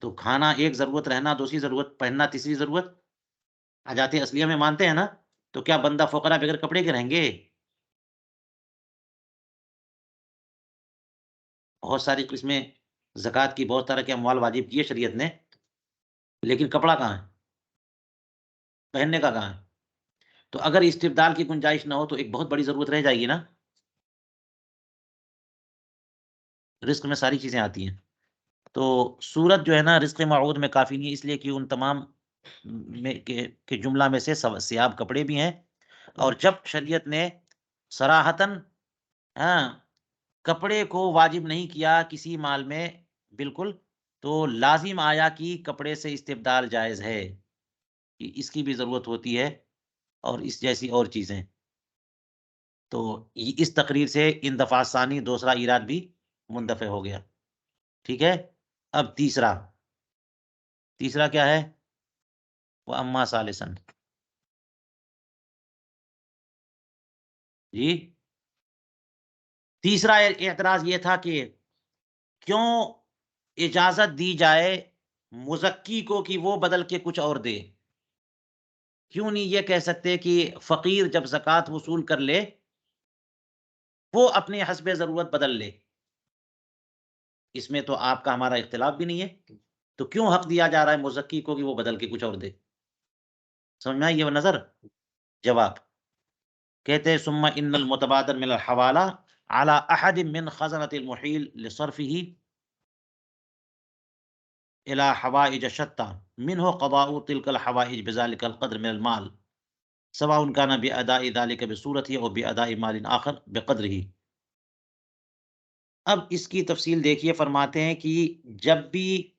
Speaker 1: تو کھانا ایک ضرورت، رہنا دوسری ضرورت، پہننا تیسری ضرورت. حاجات اصلیہ میں مانتے ہیں نا؟ تو کیا بندہ فقراء بغیر کپڑے کے رہیں گے؟ بہت ساری قسمیں زکوٰۃ کی، بہت طرح کے اموال واجب کیے شریعت نے، لیکن کپڑا کہاں ہے؟ پہننے کا کہاں ہے؟ تو اگر استبدال کی گنجائش نہ ہو تو ایک بہت بڑی ضرورت رہ جائے گی نا. رزق میں ساری چیزیں آتی ہیں. تو صورت جو ہے نا رزق موعود میں کافی نہیں ہے، اس لیے کہ ان تمام کے جملہ میں سے ثیاب کپڑے بھی ہیں. اور جب شریعت نے صراحتاً کپڑے کو واجب نہیں کیا کسی مال میں بالکل، تو لازم آیا کہ کپڑے سے استبدال جائز ہے، کہ اس کی بھی ضرورت ہوتی ہے، اور اس جیسی اور چیزیں. تو اس تقریر سے ان دفعہ ثانی دوسرا ایراد بھی مندفع ہو گیا. ٹھیک ہے. اب تیسرا کیا ہے؟ وہ اما ثالثاً. جی تیسرا اعتراض یہ تھا کہ کیوں اجازت دی جائے مزکی کو کہ وہ بدل کے کچھ اور دے؟ کیوں نہیں یہ کہہ سکتے کہ فقیر جب زکوٰۃ وصول کر لے وہ اپنے حسب ضرورت بدل لے؟ اس میں تو آپ کا ہمارا اختلاف بھی نہیں ہے، تو کیوں حق دیا جا رہا ہے مزکی کو کہ وہ بدل کے کچھ اور دے؟ سمجھ میں آئی یہ نظر؟ جواب کہتے ہیں ثم ان المتبادر من الحوالہ على احد من خزنة المحیل لصرفه الى حوائج شتى منه قضاء تلك الحوائج بذلك القدر من المال سواء كان بأداء ذلك بصورته او بأداء مال آخر بقدره. اب اس کی تفصیل دیکھیے، فرماتے ہیں کہ جب بھی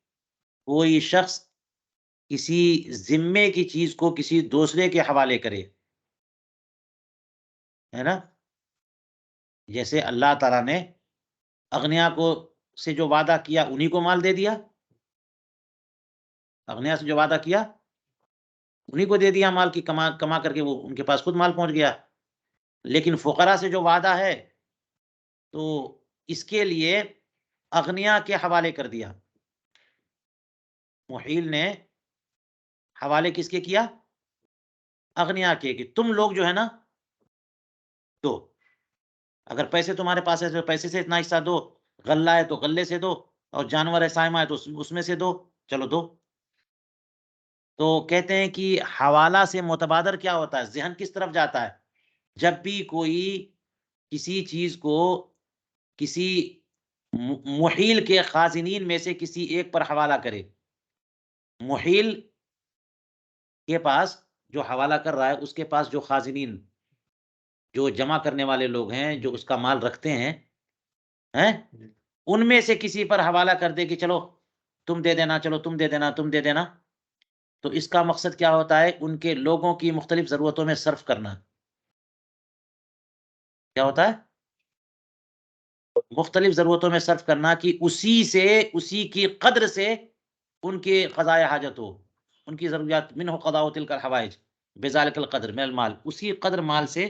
Speaker 1: کوئی شخص کسی ذمے کی چیز کو کسی دوسرے کے حوالے کرے، ہے نا، جیسے اللہ تعالیٰ نے اغنیا کو سے جو وعدہ کیا انہی کو مال دے دیا، اغنیا سے جو وعدہ کیا انہی کو دے دیا مال کی، کما کر کے وہ ان کے پاس خود مال پہنچ گیا. لیکن فقراء سے جو وعدہ ہے تو اس کے لیے اغنیا کے حوالے کر دیا. محیل نے حوالے کس کے کیا؟ اغنیا کے، کہ تم لوگ جو ہے نا دو، اگر پیسے تمہارے پاس ہے تو پیسے سے اتنا حصہ دو، غلہ ہے تو غلے سے دو، اور جانور ہے سائمہ ہے تو اس میں سے دو، چلو دو. تو کہتے ہیں کہ حوالہ سے متبادر کیا ہوتا ہے، ذہن کس طرف جاتا ہے؟ جب بھی کوئی کسی چیز کو کسی محیل کے خازنین میں سے کسی ایک پر حوالہ کرے، محیل کے پاس جو حوالہ کر رہا ہے اس کے پاس جو خازنین، جو جمع کرنے والے لوگ ہیں، جو اس کا مال رکھتے ہیں، ان میں سے کسی پر حوالہ کر دے کہ چلو تم دے دینا، چلو تم دے دینا، تم دے دینا. تو اس کا مقصد کیا ہوتا ہے؟ ان کے لوگوں کی مختلف ضرورتوں میں صرف کرنا. کیا ہوتا ہے؟ مختلف ضرورتوں میں صرف کرنا، کہ اسی کی قدر سے ان کے قضاء حاجت ہو، ان کی ضروریات، منہ قضاء تلک الحوائج بذالک القدر من المال، اسی قدر مال سے.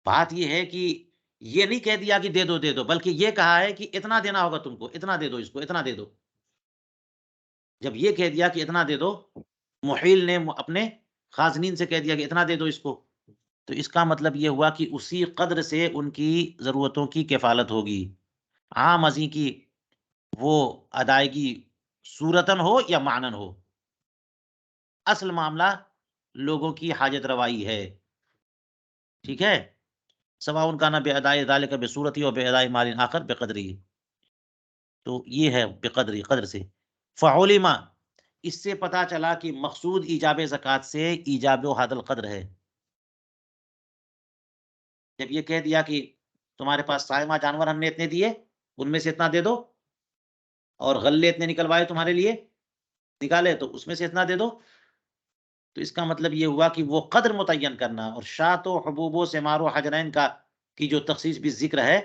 Speaker 1: بات یہ ہے کہ یہ نہیں کہہ دیا کہ دے دو دے دو، بلکہ یہ کہا ہے کہ اتنا دینا ہوگا تم کو، اتنا دے دو اس کو، اتنا دے دو. جب یہ کہہ دیا کہ اتنا دے دو، محیل نے اپنے خازنین سے کہہ دیا کہ اتنا دے دو اس کو، تو اس کا مطلب یہ ہوا کہ اسی قدر سے ان کی ضرورتوں کی کفالت ہوگی. عام ازیں کی وہ ادائیگی صورتاً ہو یا معنن ہو، اصل معاملہ لوگوں کی حاجت روائی ہے. ٹھیک ہے. سواء کان بأداء ذلك بصورتی اور بأداء مال آخر بقدری. تو یہ ہے بقدری، قدر سے. فعلم، اس سے پتا چلا کہ مقصود ایجاب زکوٰۃ سے ایجاب حد القدر ہے. جب یہ کہہ دیا کہ تمہارے پاس سائمہ جانور ہم نے اتنے دیے، ان میں سے اتنا دے دو، اور غلے اتنے نکلوائے تمہارے لیے، نکالے تو اس میں سے اتنا دے دو، تو اس کا مطلب یہ ہوا کہ وہ قدر متعین کرنا. اور شات و حبوب و ثمار و حجرین کی جو تخصیص بھی ذکر ہے،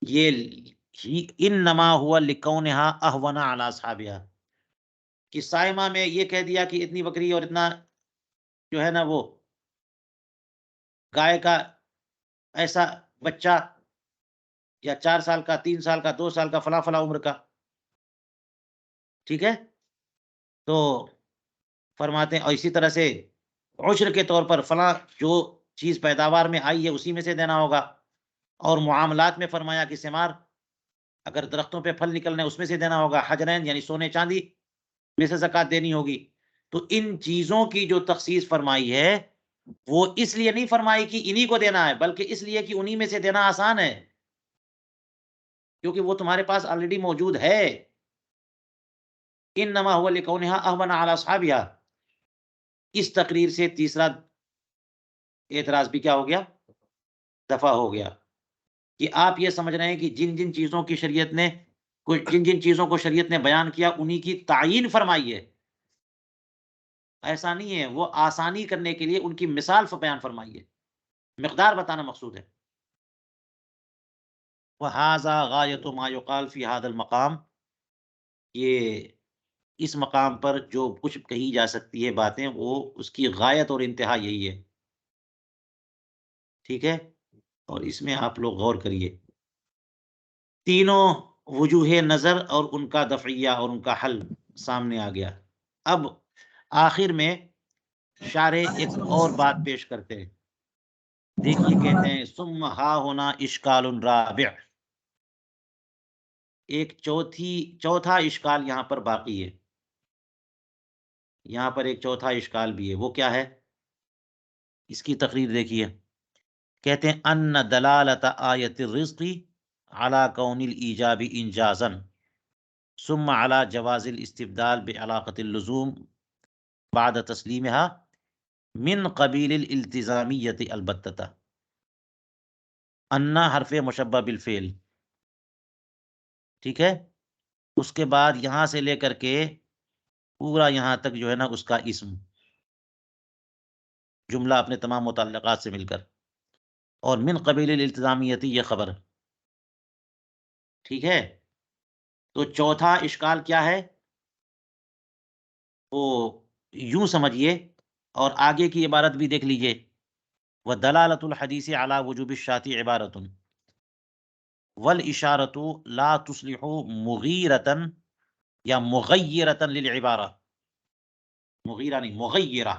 Speaker 1: یہ انما ہوا لکونہا اہون علی اصحابہا، کہ سائمہ میں یہ کہہ دیا کہ اتنی بکری اور اتنا جو ہے نا وہ گائے کا ایسا بچہ، یا 4 سال کا، 3 سال کا، 2 سال کا، فلاں فلاں عمر کا. ٹھیک ہے. تو فرماتے ہیں اور اسی طرح سے عشر کے طور پر فلاں جو چیز پیداوار میں آئی ہے اسی میں سے دینا ہوگا. اور معاملات میں فرمایا کہ ثمار، اگر درختوں پہ پھل نکلنے اس میں سے دینا ہوگا. حجرین یعنی سونے چاندی میں سے زکوٰۃ دینی ہوگی. تو ان چیزوں کی جو تخصیص فرمائی ہے وہ اس لیے نہیں فرمائی کہ انہی کو دینا ہے، بلکہ اس لیے کہ انہی میں سے دینا آسان ہے، کیونکہ وہ تمہارے پاس آلریڈی موجود ہے. انما هو لکونہا اہون علی اصحابہا. اس تقریر سے تیسرا اعتراض بھی کیا ہو گیا؟ دفع ہو گیا. کہ آپ یہ سمجھ رہے ہیں کہ جن جن چیزوں کی شریعت نے جن جن چیزوں کو شریعت نے بیان کیا انہی کی تعیین فرمائی ہے. ایسا نہیں ہے، وہ آسانی کرنے کے لیے ان کی مثال بیان فرمائی ہے. مقدار بتانا مقصود ہے. وَهَذَا غَایَةُ مَا يُقَالُ فِي هَذَا الْمَقَامِ، یہ اس مقام پر جو کچھ کہی جا سکتی ہے باتیں، وہ اس کی غایت اور انتہا یہی ہے. ٹھیک ہے، اور اس میں آپ لوگ غور کریے. تینوں وجوہ نظر اور ان کا دفعیہ اور ان کا حل سامنے آ گیا. اب آخر میں شارح ایک اور بات پیش کرتے ہیں. دیکھیے کہتے ہیں ثم ہا ہونا اشکال رابع، ایک چوتھا اشکال یہاں پر باقی ہے. یہاں پر ایک چوتھا اشکال بھی ہے. وہ کیا ہے؟ اس کی تقریر دیکھیے. کہتے ہیں ان دلالت آیت الرزق علی کون الایجاب انجازا ثم علی جواز الاستبدال بعلاقة اللزوم بعد تسلیمها من قبیل الالتزامیت البتہ. ان حرف مشبہ بالفعل، ٹھیک ہے. اس کے بعد یہاں سے لے کر کے پورا یہاں تک جو ہے نا اس کا اسم جملہ اپنے تمام متعلقات سے مل کر، اور من قبیل الالتزامیتی یہ خبر. ٹھیک ہے. تو چوتھا اشکال کیا ہے؟ وہ یوں سمجھیے، اور آگے کی عبارت بھی دیکھ لیجئے. وَدَلَالَةُ الْحَدِيثِ عَلَى وُجُوبِ الشَّاةِ عِبَارَةٌ وَالْإِشَارَةُ لَا تُصْلِحُ مُغِيرَةً یا مغیرةً للعبارہ، مغیرہ نہیں مغیرہ.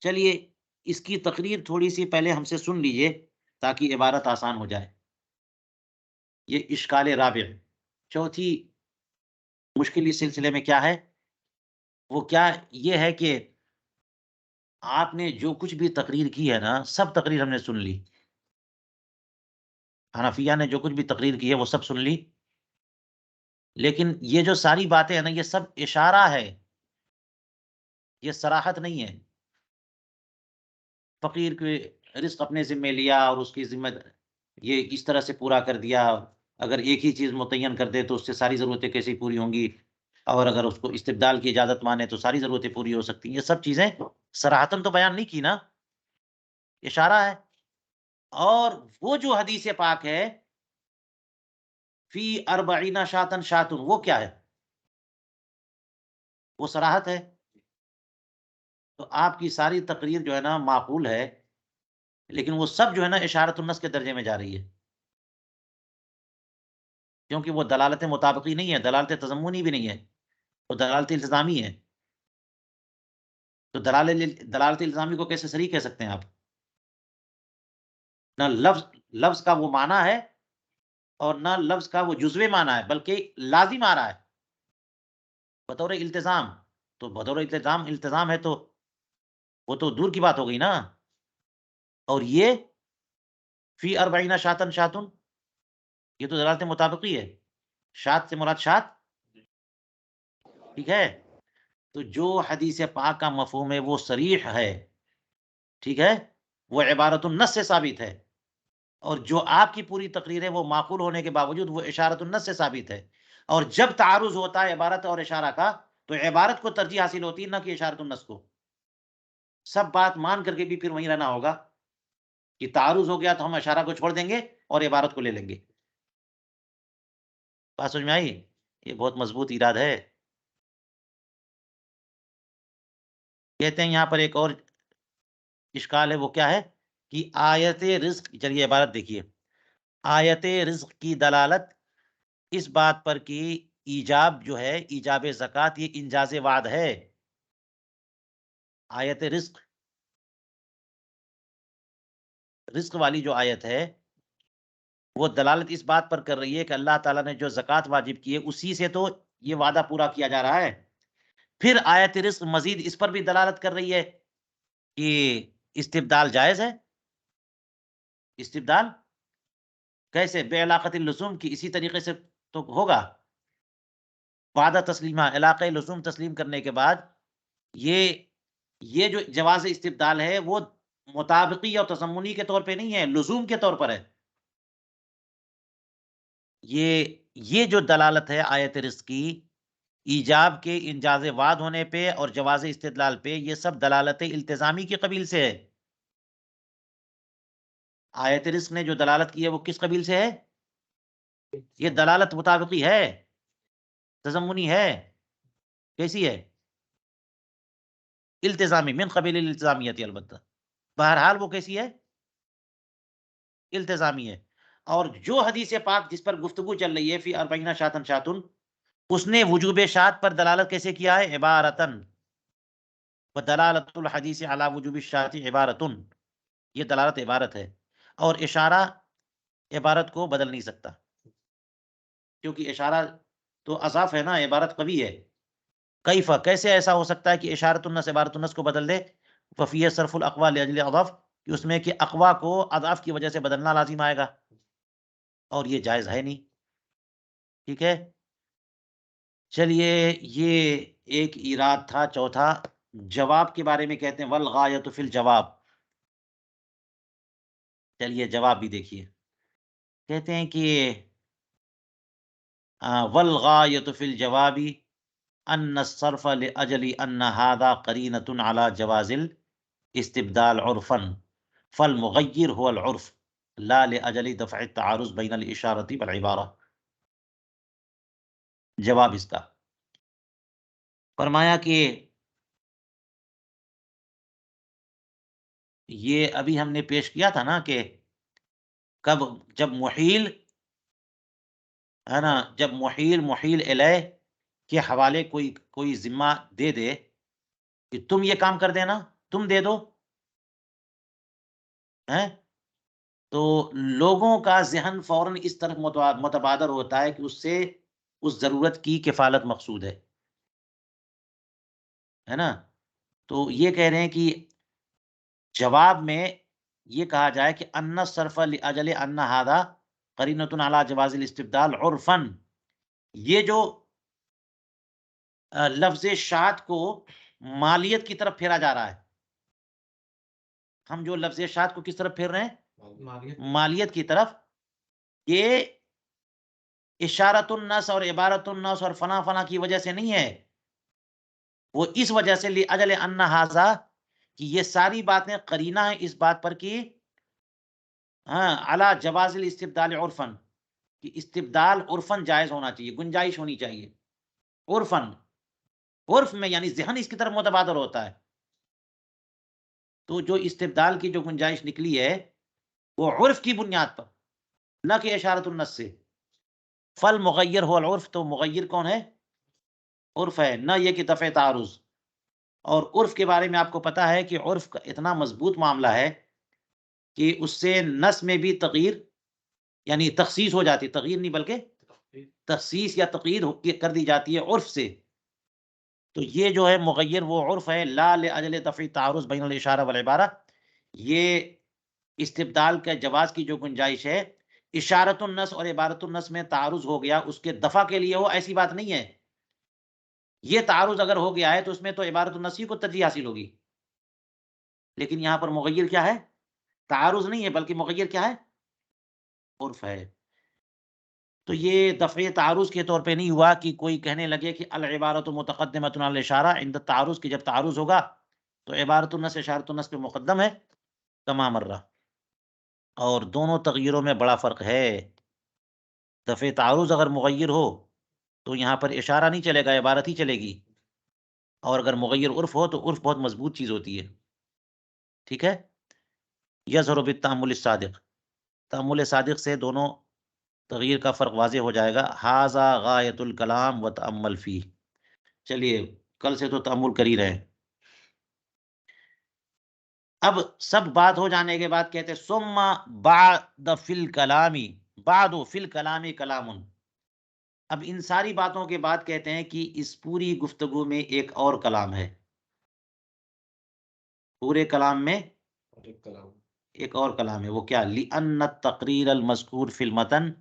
Speaker 1: چلیے اس کی تقریر تھوڑی سی پہلے ہم سے سن لیجئے تاکہ عبارت آسان ہو جائے. یہ اشکال رابع، چوتھی مشکل اس سلسلے میں کیا ہے؟ وہ کیا یہ ہے کہ آپ نے جو کچھ بھی تقریر کی ہے نا، سب تقریر ہم نے سن لی. حنفیہ نے جو کچھ بھی تقریر کی ہے وہ سب سن لی، لیکن یہ جو ساری باتیں ہیں نا، یہ سب اشارہ ہے، یہ صراحت نہیں ہے. فقیر کے رزق اپنے ذمہ لیا اور اس کی ذمہ یہ اس طرح سے پورا کر دیا. اگر ایک ہی چیز متعین کر دے تو اس سے ساری ضرورتیں کیسے پوری ہوں گی، اور اگر اس کو استبدال کی اجازت مانے تو ساری ضرورتیں پوری ہو سکتی ہیں. یہ سب چیزیں صراحتاً تو بیان نہیں کی نا، اشارہ ہے. اور وہ جو حدیث پاک ہے فی اربعین شاتن شاتن، وہ کیا ہے؟ وہ صراحت ہے. تو آپ کی ساری تقریر جو ہے نا معقول ہے، لیکن وہ سب جو ہے نا اشارت النص کے درجے میں جا رہی ہے، کیونکہ وہ دلالت مطابقی نہیں ہے، دلالت تضمنی بھی نہیں ہے، وہ دلالت التزامی ہے. تو دلالت الزامی کو کیسے صریح کہہ سکتے ہیں آپ؟ نہ لفظ کا وہ معنی ہے، اور نہ لفظ کا وہ جزوی معنی ہے، بلکہ لازم آ رہا ہے بطور التزام. تو بطور التزام ہے تو وہ تو دور کی بات ہو گئی نا. اور یہ فی اربعین شاتن شاتن، یہ تو دلالت مطابقی ہے. شات سے مراد شات، ٹھیک ہے. تو جو حدیث پاک کا مفہوم ہے وہ صریح ہے، ٹھیک ہے، وہ عبارت النص سے ثابت ہے. اور جو آپ کی پوری تقریر ہے وہ معقول ہونے کے باوجود وہ اشارت النص سے ثابت ہے. اور جب تعارض ہوتا ہے عبارت اور اشارہ کا، تو عبارت کو ترجیح حاصل ہوتی ہے، نہ کہ اشارت النص کو. سب بات مان کر کے بھی پھر وہیں رہنا ہوگا کہ تعارض ہو گیا تو ہم اشارہ کو چھوڑ دیں گے اور عبارت کو لے لیں گے. بات سمجھ میں آئی؟ یہ بہت مضبوط اراد ہے. کہتے ہیں یہاں پر ایک اور اشکال ہے. وہ کیا ہے کہ آیت رزق، چلیے عبارت دیکھیے. آیت رزق کی دلالت اس بات پر کہ ایجاب جو ہے، ایجاب زکوٰۃ، یہ انجاز وعد ہے. آیت رزق والی جو آیت ہے وہ دلالت اس بات پر کر رہی ہے کہ اللہ تعالیٰ نے جو زکوٰۃ واجب کی ہے اسی سے تو یہ وعدہ پورا کیا جا رہا ہے. پھر آیت رزق مزید اس پر بھی دلالت کر رہی ہے کہ استبدال جائز ہے. استبدال کیسے؟ بے علاقۃ اللزوم کی، اسی طریقے سے تو ہوگا. وعدہ تسلیمہ، علاقہ لزوم تسلیم کرنے کے بعد یہ جو جواز استبدال ہے وہ مطابقی اور تضمنی کے طور پہ نہیں ہے، لزوم کے طور پر ہے. یہ جو دلالت ہے آیت رزق کی ایجاب کے انجاز وعد ہونے پہ اور جواز استدلال پہ، یہ سب دلالت التزامی کی قبیل سے ہے. آیت رزق نے جو دلالت کی ہے وہ کس قبیل سے ہے؟ یہ دلالت مطابقی ہے، تضمنی ہے، کیسی ہے؟ التزامی، من قبیل الالتزامیت، البتہ بہرحال وہ کیسی ہے؟ التزامی ہے۔ اور جو حدیث پاک جس پر گفتگو چل رہی ہے فی اربعین شاتن شاتن، اس نے وجوب شات پر دلالت کیسے کیا ہے؟ عبارتن، ودلالت الحدیث علی وجوب الشات عبارتن، یہ دلالت عبارت ہے، اور اشارہ عبارت کو بدل نہیں سکتا، کیونکہ اشارہ تو اضاف ہے نا، عبارت قوی ہے۔ کیفا، کیسے ایسا ہو سکتا ہے کہ اشارت النس عبارت النس کو بدل دے؟ وفی صرف الاقوا لاجل اضاف، کہ اس میں کہ اقوا کو اضاف کی وجہ سے بدلنا لازم آئے گا، اور یہ جائز ہے نہیں، ٹھیک ہے۔ چلیے، یہ ایک ایراد تھا۔ چوتھا، جواب کے بارے میں کہتے ہیں والغایۃ فی الجواب۔ چلیے جواب بھی دیکھیے، کہتے ہیں کہ والغایۃ فی الجواب ان الصرف لاجل ان هذا قرینۃ علی جواز الاستبدال عرفا فالمغیر هو العرف لا لاجل دفع التعارض بین الاشارۃ والعبارہ۔ جواب اس کا فرمایا کہ یہ ابھی ہم نے پیش کیا تھا نا، کہ کب؟ جب محیل ہے نا، جب محیل الیہ کے حوالے کوئی ذمہ دے دے کہ تم یہ کام کر دینا، تم دے دو، ہیں، تو لوگوں کا ذہن فوراً اس طرف متبادر ہوتا ہے کہ اس سے اس ضرورت کی کفالت مقصود ہے نا۔ تو یہ کہہ رہے ہیں کہ جواب میں یہ کہا جائے کہ ان الصرف لاجل ان ھذا قرینۃ علی جواز الاستبدال عرفا، یہ جو لفظ شات کو مالیت کی طرف پھیرا جا رہا ہے، ہم جو لفظ شات کو کس طرف پھیر رہے ہیں؟ مالیت کی طرف۔ یہ اشارت النس اور عبارت النس اور فنا فنا کی وجہ سے نہیں ہے، وہ اس وجہ سے لاجل ان ھذا، کہ یہ ساری باتیں قرینہ ہیں اس بات پر کہ علی جواز الاستبدال عرفن، کہ استبدال عرفن جائز ہونا چاہیے، گنجائش ہونی چاہیے عرفن، عرف میں یعنی ذہن اس کی طرف متبادر ہوتا ہے۔ تو جو استبدال کی جو گنجائش نکلی ہے وہ عرف کی بنیاد پر، نہ کہ اشارت النس سے۔ فل مغیر ہو العرف، تو مغیر کون ہے؟ عرف ہے، نہ یہ کہ دفع تعارض۔ اور عرف کے بارے میں آپ کو پتا ہے کہ عرف کا اتنا مضبوط معاملہ ہے کہ اس سے نس میں بھی تغییر یعنی تخصیص ہو جاتی، تغییر نہیں بلکہ تخصیص یا تقیید کر دی جاتی ہے عرف سے۔ تو یہ جو ہے مغیر وہ عرف ہے، لا لاجل دفع تعارض بین الاشارہ والعبارہ۔ یہ استبدال کے جواز کی جو گنجائش ہے، اشارت النس اور عبارت النس میں تعارض ہو گیا، اس کے دفع کے لیے ہو، ایسی بات نہیں ہے۔ یہ تعارض اگر ہو گیا ہے تو اس میں تو عبارت النس ہی کو ترجیح حاصل ہوگی، لیکن یہاں پر مغیر کیا ہے؟ تعارض نہیں ہے بلکہ مغیر کیا ہے؟ عرف ہے۔ تو یہ دفع تعارض کے طور پہ نہیں ہوا کہ کوئی کہنے لگے کہ العبارۃ متقدمۃ علی الاشارہ عند التعارض، کہ جب تعارض ہوگا تو عبارت النس اشارت النس پہ مقدم ہے تمام مرہ۔ اور دونوں تغییروں میں بڑا فرق ہے۔ دفع تعارض اگر مغیر ہو تو یہاں پر اشارہ نہیں چلے گا، عبارت ہی چلے گی، اور اگر مغیر عرف ہو تو عرف بہت مضبوط چیز ہوتی ہے، ٹھیک ہے۔ یظہر بالتأمل الصادق، تأمل صادق سے دونوں تغییر کا فرق واضح ہو جائے گا۔ ھذا غایۃ الکلام وتأمل فیہ۔ چلیے کل سے تو تأمل کر ہی رہے ہیں۔ اب سب بات ہو جانے کے بعد کہتے ہیں ثم بعد فی الکلام، بعد فی الکلام کلام۔ اب ان ساری باتوں کے بعد کہتے ہیں کہ اس پوری گفتگو میں ایک اور کلام ہے، پورے کلام میں ایک اور کلام ہے۔ وہ کیا؟ لأن التقریر المذکور فی المتن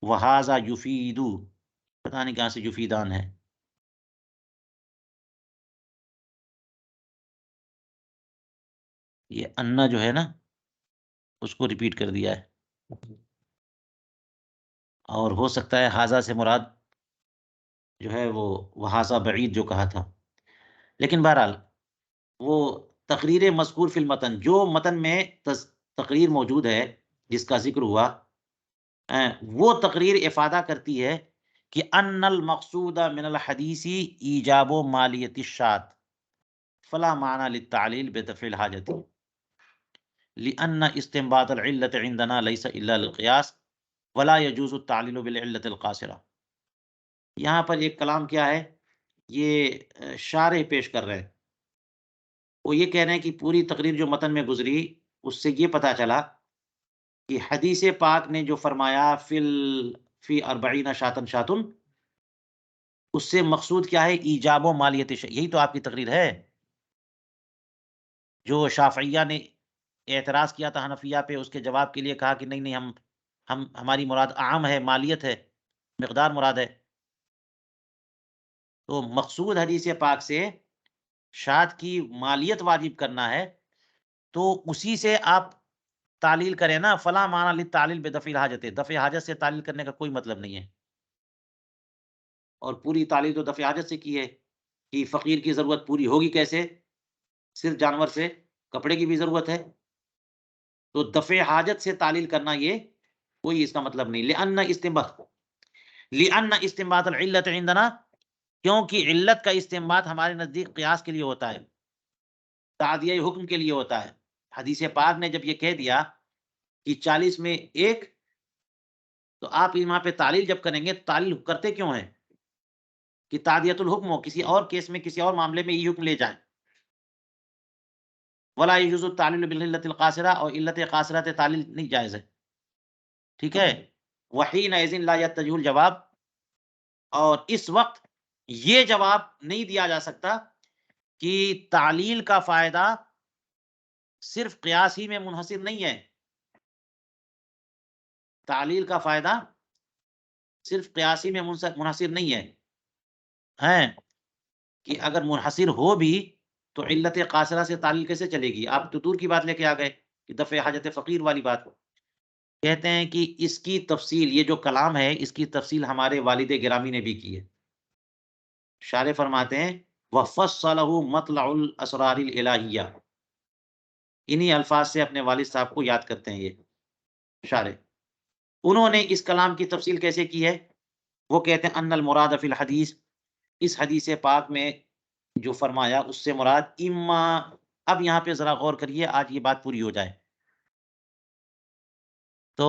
Speaker 1: وہذا یفید، پتہ نہیں کہاں سے یفیدان ہے، یہ انا جو ہے نا اس کو ریپیٹ کر دیا ہے، اور ہو سکتا ہے ہاذا سے مراد جو ہے وہ وہذا بعید جو کہا تھا، لیکن بہرحال وہ تقریر مذکور فی المتن، جو متن میں تقریر موجود ہے جس کا ذکر ہوا، وہ تقریر افادہ کرتی ہے کہ ان المقصود من الحدیث ایجاب مالیت الشات فلا معنی للتعلیل بدفع الحاجت لأن استنباط العلت عندنا ليس الا للقیاس ولا يجوز التعلیل بالعلت القاصرہ۔ یہاں پر ایک کلام کیا ہے، یہ شارح پیش کر رہے ہیں، وہ یہ کہہ رہے ہیں کہ پوری تقریر جو متن میں گزری اس سے یہ پتہ چلا کہ حدیث پاک نے جو فرمایا فی اربعین شاتن شاتن، اس سے مقصود کیا ہے، ایجاب و مالیت یہی تو آپ کی تقریر ہے۔ جو شافعیہ نے اعتراض کیا تھا حنفیہ پہ، اس کے جواب کے لیے کہا کہ نہیں نہیں، ہم ہماری مراد عام ہے، مالیت ہے، مقدار مراد ہے۔ تو مقصود حدیث پاک سے شات کی مالیت واجب کرنا ہے، تو اسی سے آپ تعلیل کریں نا، فلا معنی للتعلیل بدفع الحاجت، دفع حاجت سے تعلیل کرنے کا کوئی مطلب نہیں ہے۔ اور پوری تعلیل تو دفع حاجت سے کی ہے کہ فقیر کی ضرورت پوری ہوگی کیسے، صرف جانور سے، کپڑے کی بھی ضرورت ہے، تو دفع حاجت سے تعلیل کرنا یہ کوئی اس کا مطلب نہیں۔ لأن استنباط العلت عندنا، کیونکہ علت کا استنباط ہمارے نزدیک قیاس کے لیے ہوتا ہے، تعدیہ حکم کے لیے ہوتا ہے۔ حدیث پاک نے جب یہ کہہ دیا کہ 40 میں ایک، تو آپ یہاں پہ تعلیل جب کریں گے، تعلیل کرتے کیوں ہیں کہ تعدیت الحکم ہو، کسی اور کیس میں، کسی اور معاملے میں یہ حکم لے جائیں۔ ولا يجوز التعلیل بالعلت القاصرہ، اور علت قاصرہ سے تعلیل نہیں جائز ہے، ٹھیک ہے۔ وحینئذ لا یتجہ الجواب، اور اس وقت یہ جواب نہیں دیا جا سکتا کہ تعلیل کا فائدہ صرف قیاس ہی میں منحصر نہیں ہے، تعلیل کا فائدہ صرف قیاسی میں منحصر نہیں ہے، کہ اگر منحصر ہو بھی تو علت قاصرہ سے تعلیل کیسے چلے گی؟ آپ تو دور کی بات لے کے آ گئے کہ دفع حاجت فقیر والی بات۔ کہتے ہیں کہ اس کی تفصیل، یہ جو کلام ہے اس کی تفصیل ہمارے والد گرامی نے بھی کی ہے۔ شارح فرماتے ہیں وَفَصَّلَهُ مطلع الاسرار الالہیہ، انہی الفاظ سے اپنے والد صاحب کو یاد کرتے ہیں یہ شارح۔ انہوں نے اس کلام کی تفصیل کیسے کی ہے؟ وہ کہتے ہیں ان المراد فی الحدیث، اس حدیث پاک میں جو فرمایا اس سے مراد اما، اب یہاں پہ ذرا غور کریے، آج یہ بات پوری ہو جائے۔ تو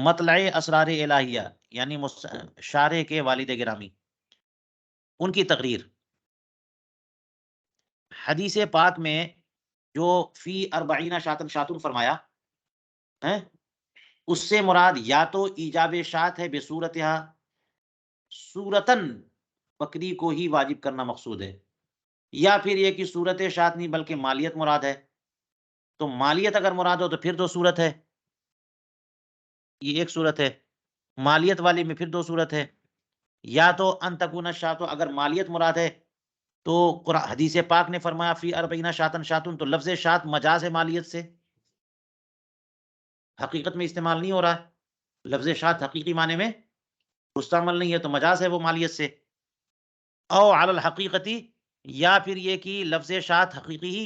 Speaker 1: مطلع اسرار الہیہ یعنی شارح کے والد گرامی، ان کی تقریر، حدیث پاک میں جو فی اربعین شاتن شاتن فرمایا ہے، اس سے مراد یا تو ایجاب شات ہے بصورتہا، صورتن بکری کو ہی واجب کرنا مقصود ہے، یا پھر یہ کہ صورت شات نہیں بلکہ مالیت مراد ہے۔ تو مالیت اگر مراد ہو تو پھر دو صورت ہے، یہ ایک صورت ہے، مالیت والی میں پھر دو صورت ہے، یا تو ان تکون الشات، اگر مالیت مراد ہے تو حدیث پاک نے فرمایا فی اربعین شاتن شاتن، تو لفظ شات مجاز ہے مالیت سے، حقیقت میں استعمال نہیں ہو رہا ہے، لفظ شات حقیقی معنی میں مستعمل نہیں ہے، تو مجاز ہے وہ مالیت سے۔ او علی الحقیقتی، یا پھر یہ کہ لفظ شات حقیقی ہی،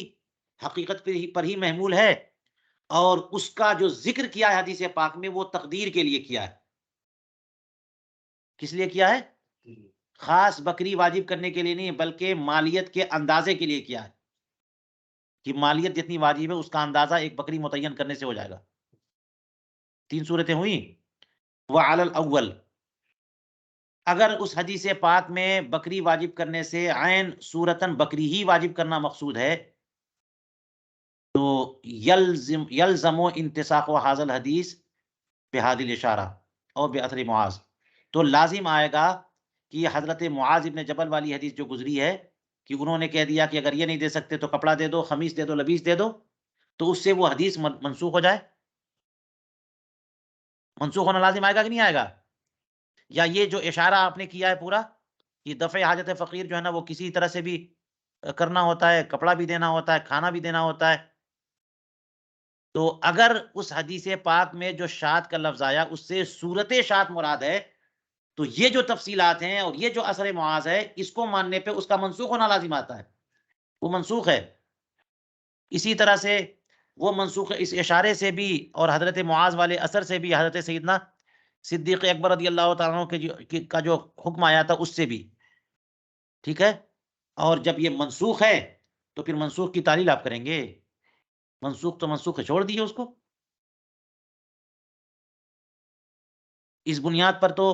Speaker 1: حقیقت پر ہی محمول ہے، اور اس کا جو ذکر کیا ہے حدیث پاک میں وہ تقدیر کے لیے کیا ہے۔ کس لیے کیا ہے؟ خاص بکری واجب کرنے کے لیے نہیں، بلکہ مالیت کے اندازے کے لیے کیا ہے، کہ مالیت جتنی واجب ہے اس کا اندازہ ایک بکری متعین کرنے سے ہو جائے گا۔ تین صورتیں ہوئیں۔ وعلی الاول، اگر اس حدیث پاک میں بکری واجب کرنے سے عین صورتاً بکری ہی واجب کرنا مقصود ہے، تو یلزم انتساق حاضر الحدیث بہذا الاشارہ اور باثر معاذ، تو لازم آئے گا کہ یہ حضرت معاذ ابن جبل والی حدیث جو گزری ہے کہ انہوں نے کہہ دیا کہ اگر یہ نہیں دے سکتے تو کپڑا دے دو، خمیس دے دو، لبیس دے دو، تو اس سے وہ حدیث منسوخ ہو جائے، منسوخ ہونا لازم آئے گا کہ نہیں آئے گا؟ یا یہ جو اشارہ آپ نے کیا ہے پورا، یہ دفع حاجت فقیر جو ہے نا وہ کسی طرح سے بھی کرنا ہوتا ہے، کپڑا بھی دینا ہوتا ہے، کھانا بھی دینا ہوتا ہے، تو اگر اس حدیث پاک میں جو شات کا لفظ آیا اس سے صورت شات مراد ہے، تو یہ جو تفصیلات ہیں اور یہ جو اثر معاذ ہے، اس کو ماننے پہ اس کا منسوخ ہونا لازم آتا ہے، وہ منسوخ ہے۔ اسی طرح سے وہ منسوخ ہے اس اشارے سے بھی، اور حضرت معاذ والے اثر سے بھی، حضرت سیدنا صدیق اکبر رضی اللہ تعالیٰ عنہ کا جو حکم آیا تھا اس سے بھی، ٹھیک ہے۔ اور جب یہ منسوخ ہے تو پھر منسوخ کی تعلیل آپ کریں گے؟ منسوخ تو منسوخ ہے، چھوڑ دیے اس کو۔ اس بنیاد پر تو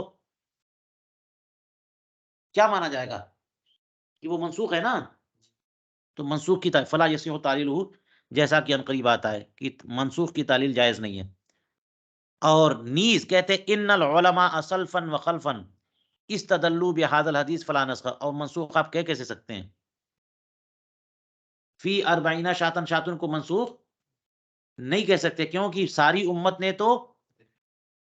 Speaker 1: کیا مانا جائے گا کہ وہ منسوخ ہے نا، تو منسوخ کی فلا یصح تعلیلہ، جیسا کہ عنقریب آتا ہے کہ منسوخ کی تعلیل جائز نہیں ہے۔ اور نیز کہتے ان العلماء سلفا وخلفا استدلوا بهذا الحدیث فلا نسخ، اور منسوخ آپ کہہ کیسے سکتے ہیں؟ فی اربعین شاتن، شاتن کو منسوخ نہیں کہہ سکتے، کیونکہ ساری امت نے تو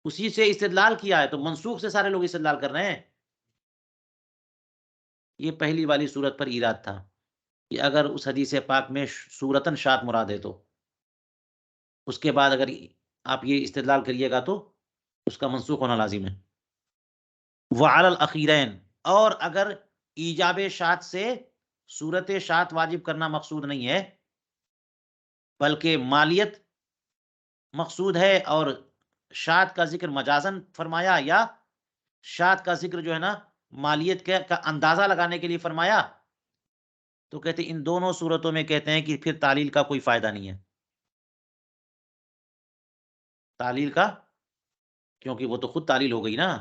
Speaker 1: اسی سے استدلال کیا ہے، تو منسوخ سے سارے لوگ استدلال کر رہے ہیں۔ یہ پہلی والی صورت پر ایراد تھا کہ اگر اس حدیث پاک میں صورتاً شات مراد ہے تو اس کے بعد اگر آپ یہ استدلال کریے گا تو اس کا منسوخ ہونا لازم ہے۔ وعلی الاخیرین، اور اگر ایجاب شات سے صورت شات واجب کرنا مقصود نہیں ہے بلکہ مالیت مقصود ہے، اور شات کا ذکر مجازن فرمایا، یا شات کا ذکر جو ہے نا مالیت کا اندازہ لگانے کے لیے فرمایا، تو کہتے ہیں ان دونوں صورتوں میں کہتے ہیں کہ پھر تعلیل کا کوئی فائدہ نہیں ہے، تعلیل کا، کیونکہ وہ تو خود تعلیل ہو گئی نا،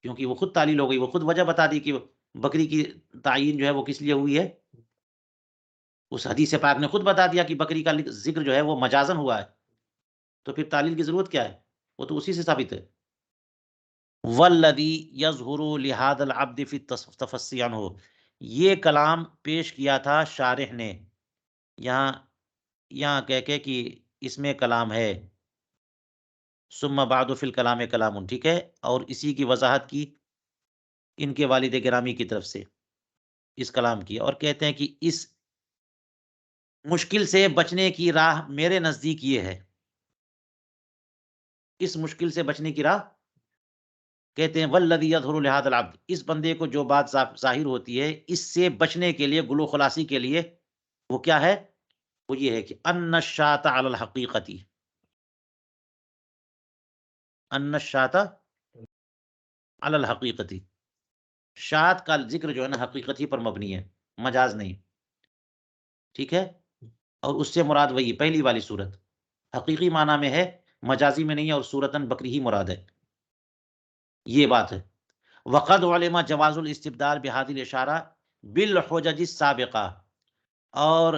Speaker 1: کیونکہ وہ خود تعلیل ہو گئی، وہ خود وجہ بتا دی کہ بکری کی تعین جو ہے وہ کس لیے ہوئی ہے، اس حدیث پاک نے خود بتا دیا کہ بکری کا ذکر جو ہے وہ مجازن ہوا ہے، تو پھر تعلیل کی ضرورت کیا ہے؟ وہ تو اسی سے ثابت ہے۔ والذی یظہر لہذا العبد فی التفصی عنہ، یہ کلام پیش کیا تھا شارح نے یہاں کہہ کے کہ اس میں کلام ہے، ثم بعد فی الکلام کلام، ٹھیک ہے، اور اسی کی وضاحت کی ان کے والد گرامی کی طرف سے اس کلام کی، اور کہتے ہیں کہ اس مشکل سے بچنے کی راہ میرے نزدیک یہ ہے، اس مشکل سے بچنے کی راہ کہتے ہیں والذی یظہر لہذا العبد، اس بندے کو جو بات ظاہر ہوتی ہے اس سے بچنے کے لیے، گلو خلاصی کے لیے، وہ کیا ہے؟ وہ یہ ہے کہ ان الشاۃ علی الحقیقتی، ان الشاۃ علی الحقیقتی، شات کا ذکر جو ہے نا حقیقت ہی پر مبنی ہے، مجاز نہیں، ٹھیک ہے، اور اس سے مراد وہی پہلی والی صورت حقیقی معنی میں ہے، مجازی میں نہیں ہے، اور صورتاً بکری ہی مراد ہے، یہ بات ہے۔ وقد علم جواز الاستبدال بهذه الاشارہ بالحجج السابقہ، اور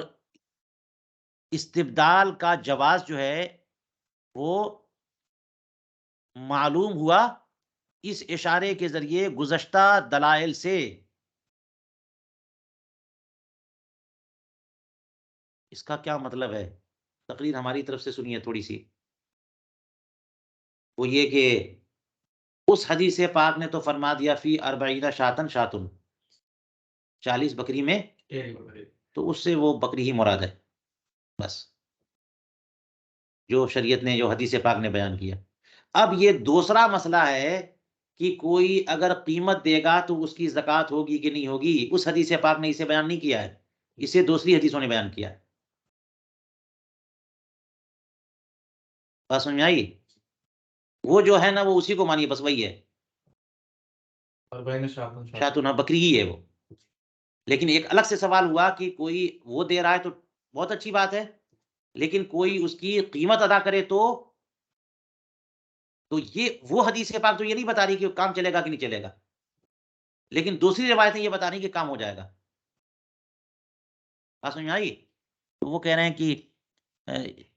Speaker 1: استبدال کا جواز جو ہے وہ معلوم ہوا اس اشارے کے ذریعے گزشتہ دلائل سے۔ اس کا کیا مطلب ہے؟ تقریر ہماری طرف سے سنیے تھوڑی سی، وہ یہ کہ اس حدیث پاک نے تو فرما دیا فی اربعین شاتن شاتن، 40 بکری میں، تو اس سے وہ بکری ہی مراد ہے بس، جو شریعت نے، جو حدیث پاک نے بیان کیا۔ اب یہ دوسرا مسئلہ ہے کہ کوئی اگر قیمت دے گا تو اس کی زکوٰۃ ہوگی کہ نہیں ہوگی، اس حدیث پاک نے اسے بیان نہیں کیا ہے، اسے دوسری حدیثوں نے بیان کیا ہے، بات سمجھ میں آئی؟ وہ جو ہے نا وہ اسی کو مانیے، بس وہی ہے، شاتون بکری ہی ہے وہ۔ لیکن ایک الگ سے سوال ہوا کہ کوئی وہ دے رہا ہے تو بہت اچھی بات ہے، لیکن کوئی اس کی قیمت ادا کرے تو یہ وہ حدیث پاک تو یہ نہیں بتا رہی کہ کام چلے گا کہ نہیں چلے گا، لیکن دوسری روایتیں یہ بتا رہی کہ کام ہو جائے گا، بات سمجھ میں آئی؟ تو وہ کہہ رہے ہیں کہ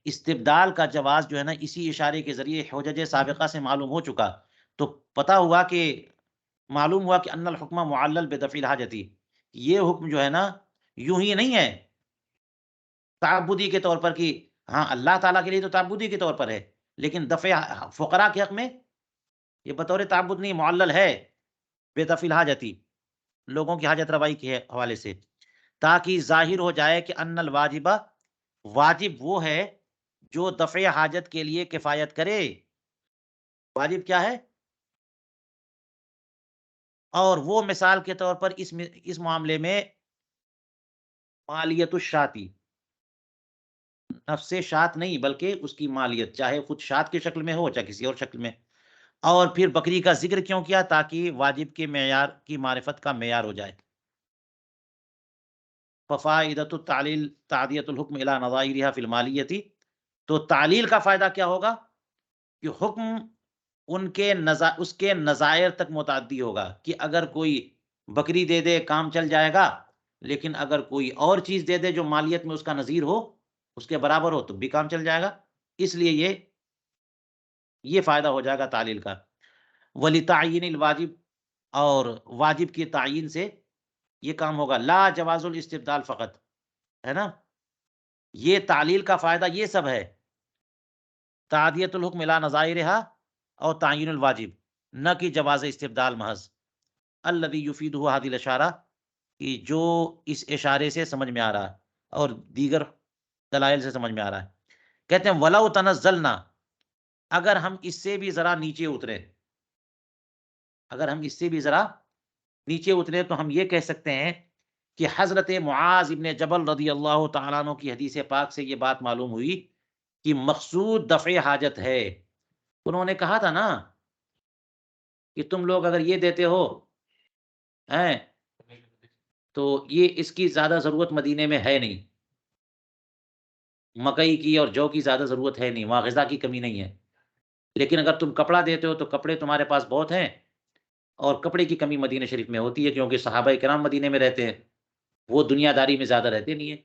Speaker 1: استبدال کا جواز جو ہے نا اسی اشارے کے ذریعے حجج سابقہ سے معلوم ہو چکا، تو پتا ہوا کہ معلوم ہوا کہ ان الحکم معلل بدفع الحاجتی، یہ حکم جو ہے نا یوں ہی نہیں ہے تعبدی کے طور پر کہ ہاں اللہ تعالیٰ کے لیے تو تعبدی کے طور پر ہے، لیکن دفع فقراء کے حق میں یہ بطور تعبد نہیں، معلل ہے بدفع الحاجتی، لوگوں کی حاجت روائی کے حوالے سے، تاکہ ظاہر ہو جائے کہ ان الواجبہ، واجب وہ ہے جو دفع حاجت کے لیے کفایت کرے، واجب کیا ہے؟ اور وہ مثال کے طور پر اس معاملے میں مالیت الشاتی، نفس شات نہیں بلکہ اس کی مالیت، چاہے خود شات کی شکل میں ہو چاہے کسی اور شکل میں. اور پھر بکری کا ذکر کیوں کیا؟ تاکہ واجب کے معیار کی معرفت کا معیار ہو جائے. ففائدۃ التعلیل تعدیۃ الحکم الی نظائرها فی المالیۃ، تو تعلیل کا فائدہ کیا ہوگا کہ حکم اس کے نظائر تک متعدی ہوگا، کہ اگر کوئی بکری دے دے کام چل جائے گا، لیکن اگر کوئی اور چیز دے دے جو مالیت میں اس کا نظیر ہو، اس کے برابر ہو، تو بھی کام چل جائے گا. اس لیے یہ فائدہ ہو جائے گا تعلیل کا. وَلِتَعْیِینِ الواجب، اور واجب کی تعیین سے یہ کام ہوگا. لا جواز الاستبدال فقط، ہے نا. یہ تعلیل کا فائدہ یہ سب ہے، تعدیۃ الحکم الی نظائرها اور تعیین الواجب، نہ کہ جواز استبدال محض. الذی یفیدہ هذه الاشارہ، کہ جو اس اشارے سے سمجھ میں آ رہا ہے اور دیگر دلائل سے سمجھ میں آ رہا ہے. کہتے ہیں وَلَوْ تَنَزَّلْنَا، اگر ہم اس سے بھی ذرا نیچے اترے، تو ہم یہ کہہ سکتے ہیں کہ حضرت معاذ ابن جبل رضی اللہ تعالیٰ عنہ کی حدیث پاک سے یہ بات معلوم ہوئی کہ مقصود دفع حاجت ہے. انہوں نے کہا تھا نا کہ تم لوگ اگر یہ دیتے ہو ہیں تو یہ اس کی زیادہ ضرورت مدینے میں ہے نہیں، مکئی کی اور جو کی زیادہ ضرورت ہے نہیں، وہاں غذا کی کمی نہیں ہے. لیکن اگر تم کپڑا دیتے ہو تو کپڑے تمہارے پاس بہت ہیں، اور کپڑے کی کمی مدینہ شریف میں ہوتی ہے، کیونکہ صحابہ کرام مدینے میں رہتے ہیں، وہ دنیا داری میں زیادہ رہتے نہیں ہیں،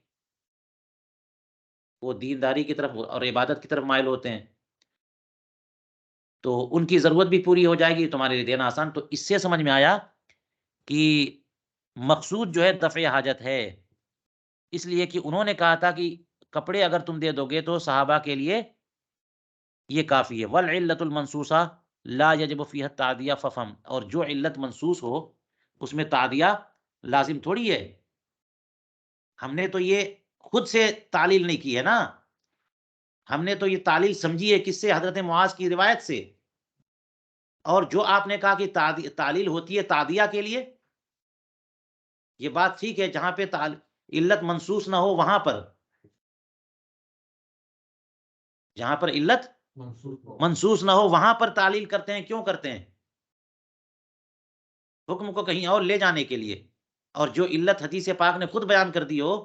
Speaker 1: وہ دینداری کی طرف اور عبادت کی طرف مائل ہوتے ہیں. تو ان کی ضرورت بھی پوری ہو جائے گی، تمہارے لیے دینا آسان. تو اس سے سمجھ میں آیا کہ مقصود جو ہے دفع حاجت ہے، اس لیے کہ انہوں نے کہا تھا کہ کپڑے اگر تم دے دو گے تو صحابہ کے لیے یہ کافی ہے. والعلت المنصوصہ لا یجب فیہا التعدیہ ففہم، اور جو علت منصوص ہو اس میں تعدیہ لازم تھوڑی ہے. ہم نے تو یہ خود سے تعلیل نہیں کی ہے نا، ہم نے تو یہ تعلیل سمجھی ہے کس سے؟ حضرت معاذ کی روایت سے. اور جو آپ نے کہا کہ تعلیل ہوتی ہے تعدیہ کے لیے، یہ بات ٹھیک ہے، جہاں پہ علت منصوص نہ ہو وہاں پر، جہاں پر علت منصوص نہ ہو وہاں پر تعلیل کرتے ہیں. کیوں کرتے ہیں؟ حکم کو کہیں اور لے جانے کے لیے. اور جو علت حدیث پاک نے خود بیان کر دی ہو،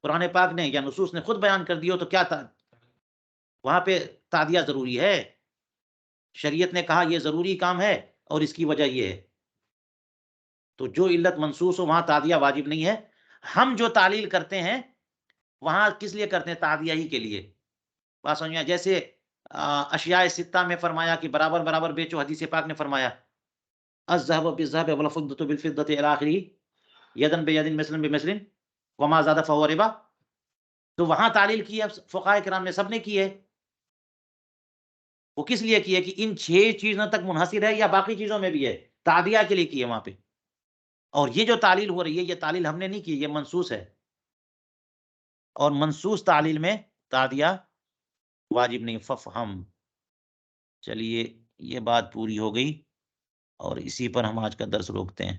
Speaker 1: قرآن پاک نے یا نصوص نے خود بیان کر دی ہو، تو کیا تھا وہاں پہ تعدیہ ضروری ہے. شریعت نے کہا یہ ضروری کام ہے اور اس کی وجہ یہ ہے. تو جو علت منصوص ہو وہاں تعدیہ واجب نہیں ہے. ہم جو تعلیل کرتے ہیں وہاں کس لیے کرتے ہیں؟ تعدیہ ہی کے لیے. بات سمجھ میں؟ جیسے اشیاء ستہ میں فرمایا کہ برابر برابر بیچو، حدیث پاک نے فرمایا الذهب بالذهب والفضة بالفضة الى اخره يدا بيد مثلا بمثل وما زاد فهو ربا. تو وہاں تعلیل کی ہے فقہاء کرام نے، سب نے کی ہے. وہ کس لیے کی ہے؟ کہ ان 6 چیزوں تک منحصر ہے یا باقی چیزوں میں بھی ہے؟ تعدیہ کے لیے کی ہے وہاں پہ. اور یہ جو تعلیل ہو رہی ہے، یہ تعلیل ہم نے نہیں کی، یہ منصوص ہے. اور منصوص تعلیل میں تعدیہ واجب نہیں. ففہم. چلیے یہ بات پوری ہو گئی، اور اسی پر ہم آج کا درس روکتے ہیں.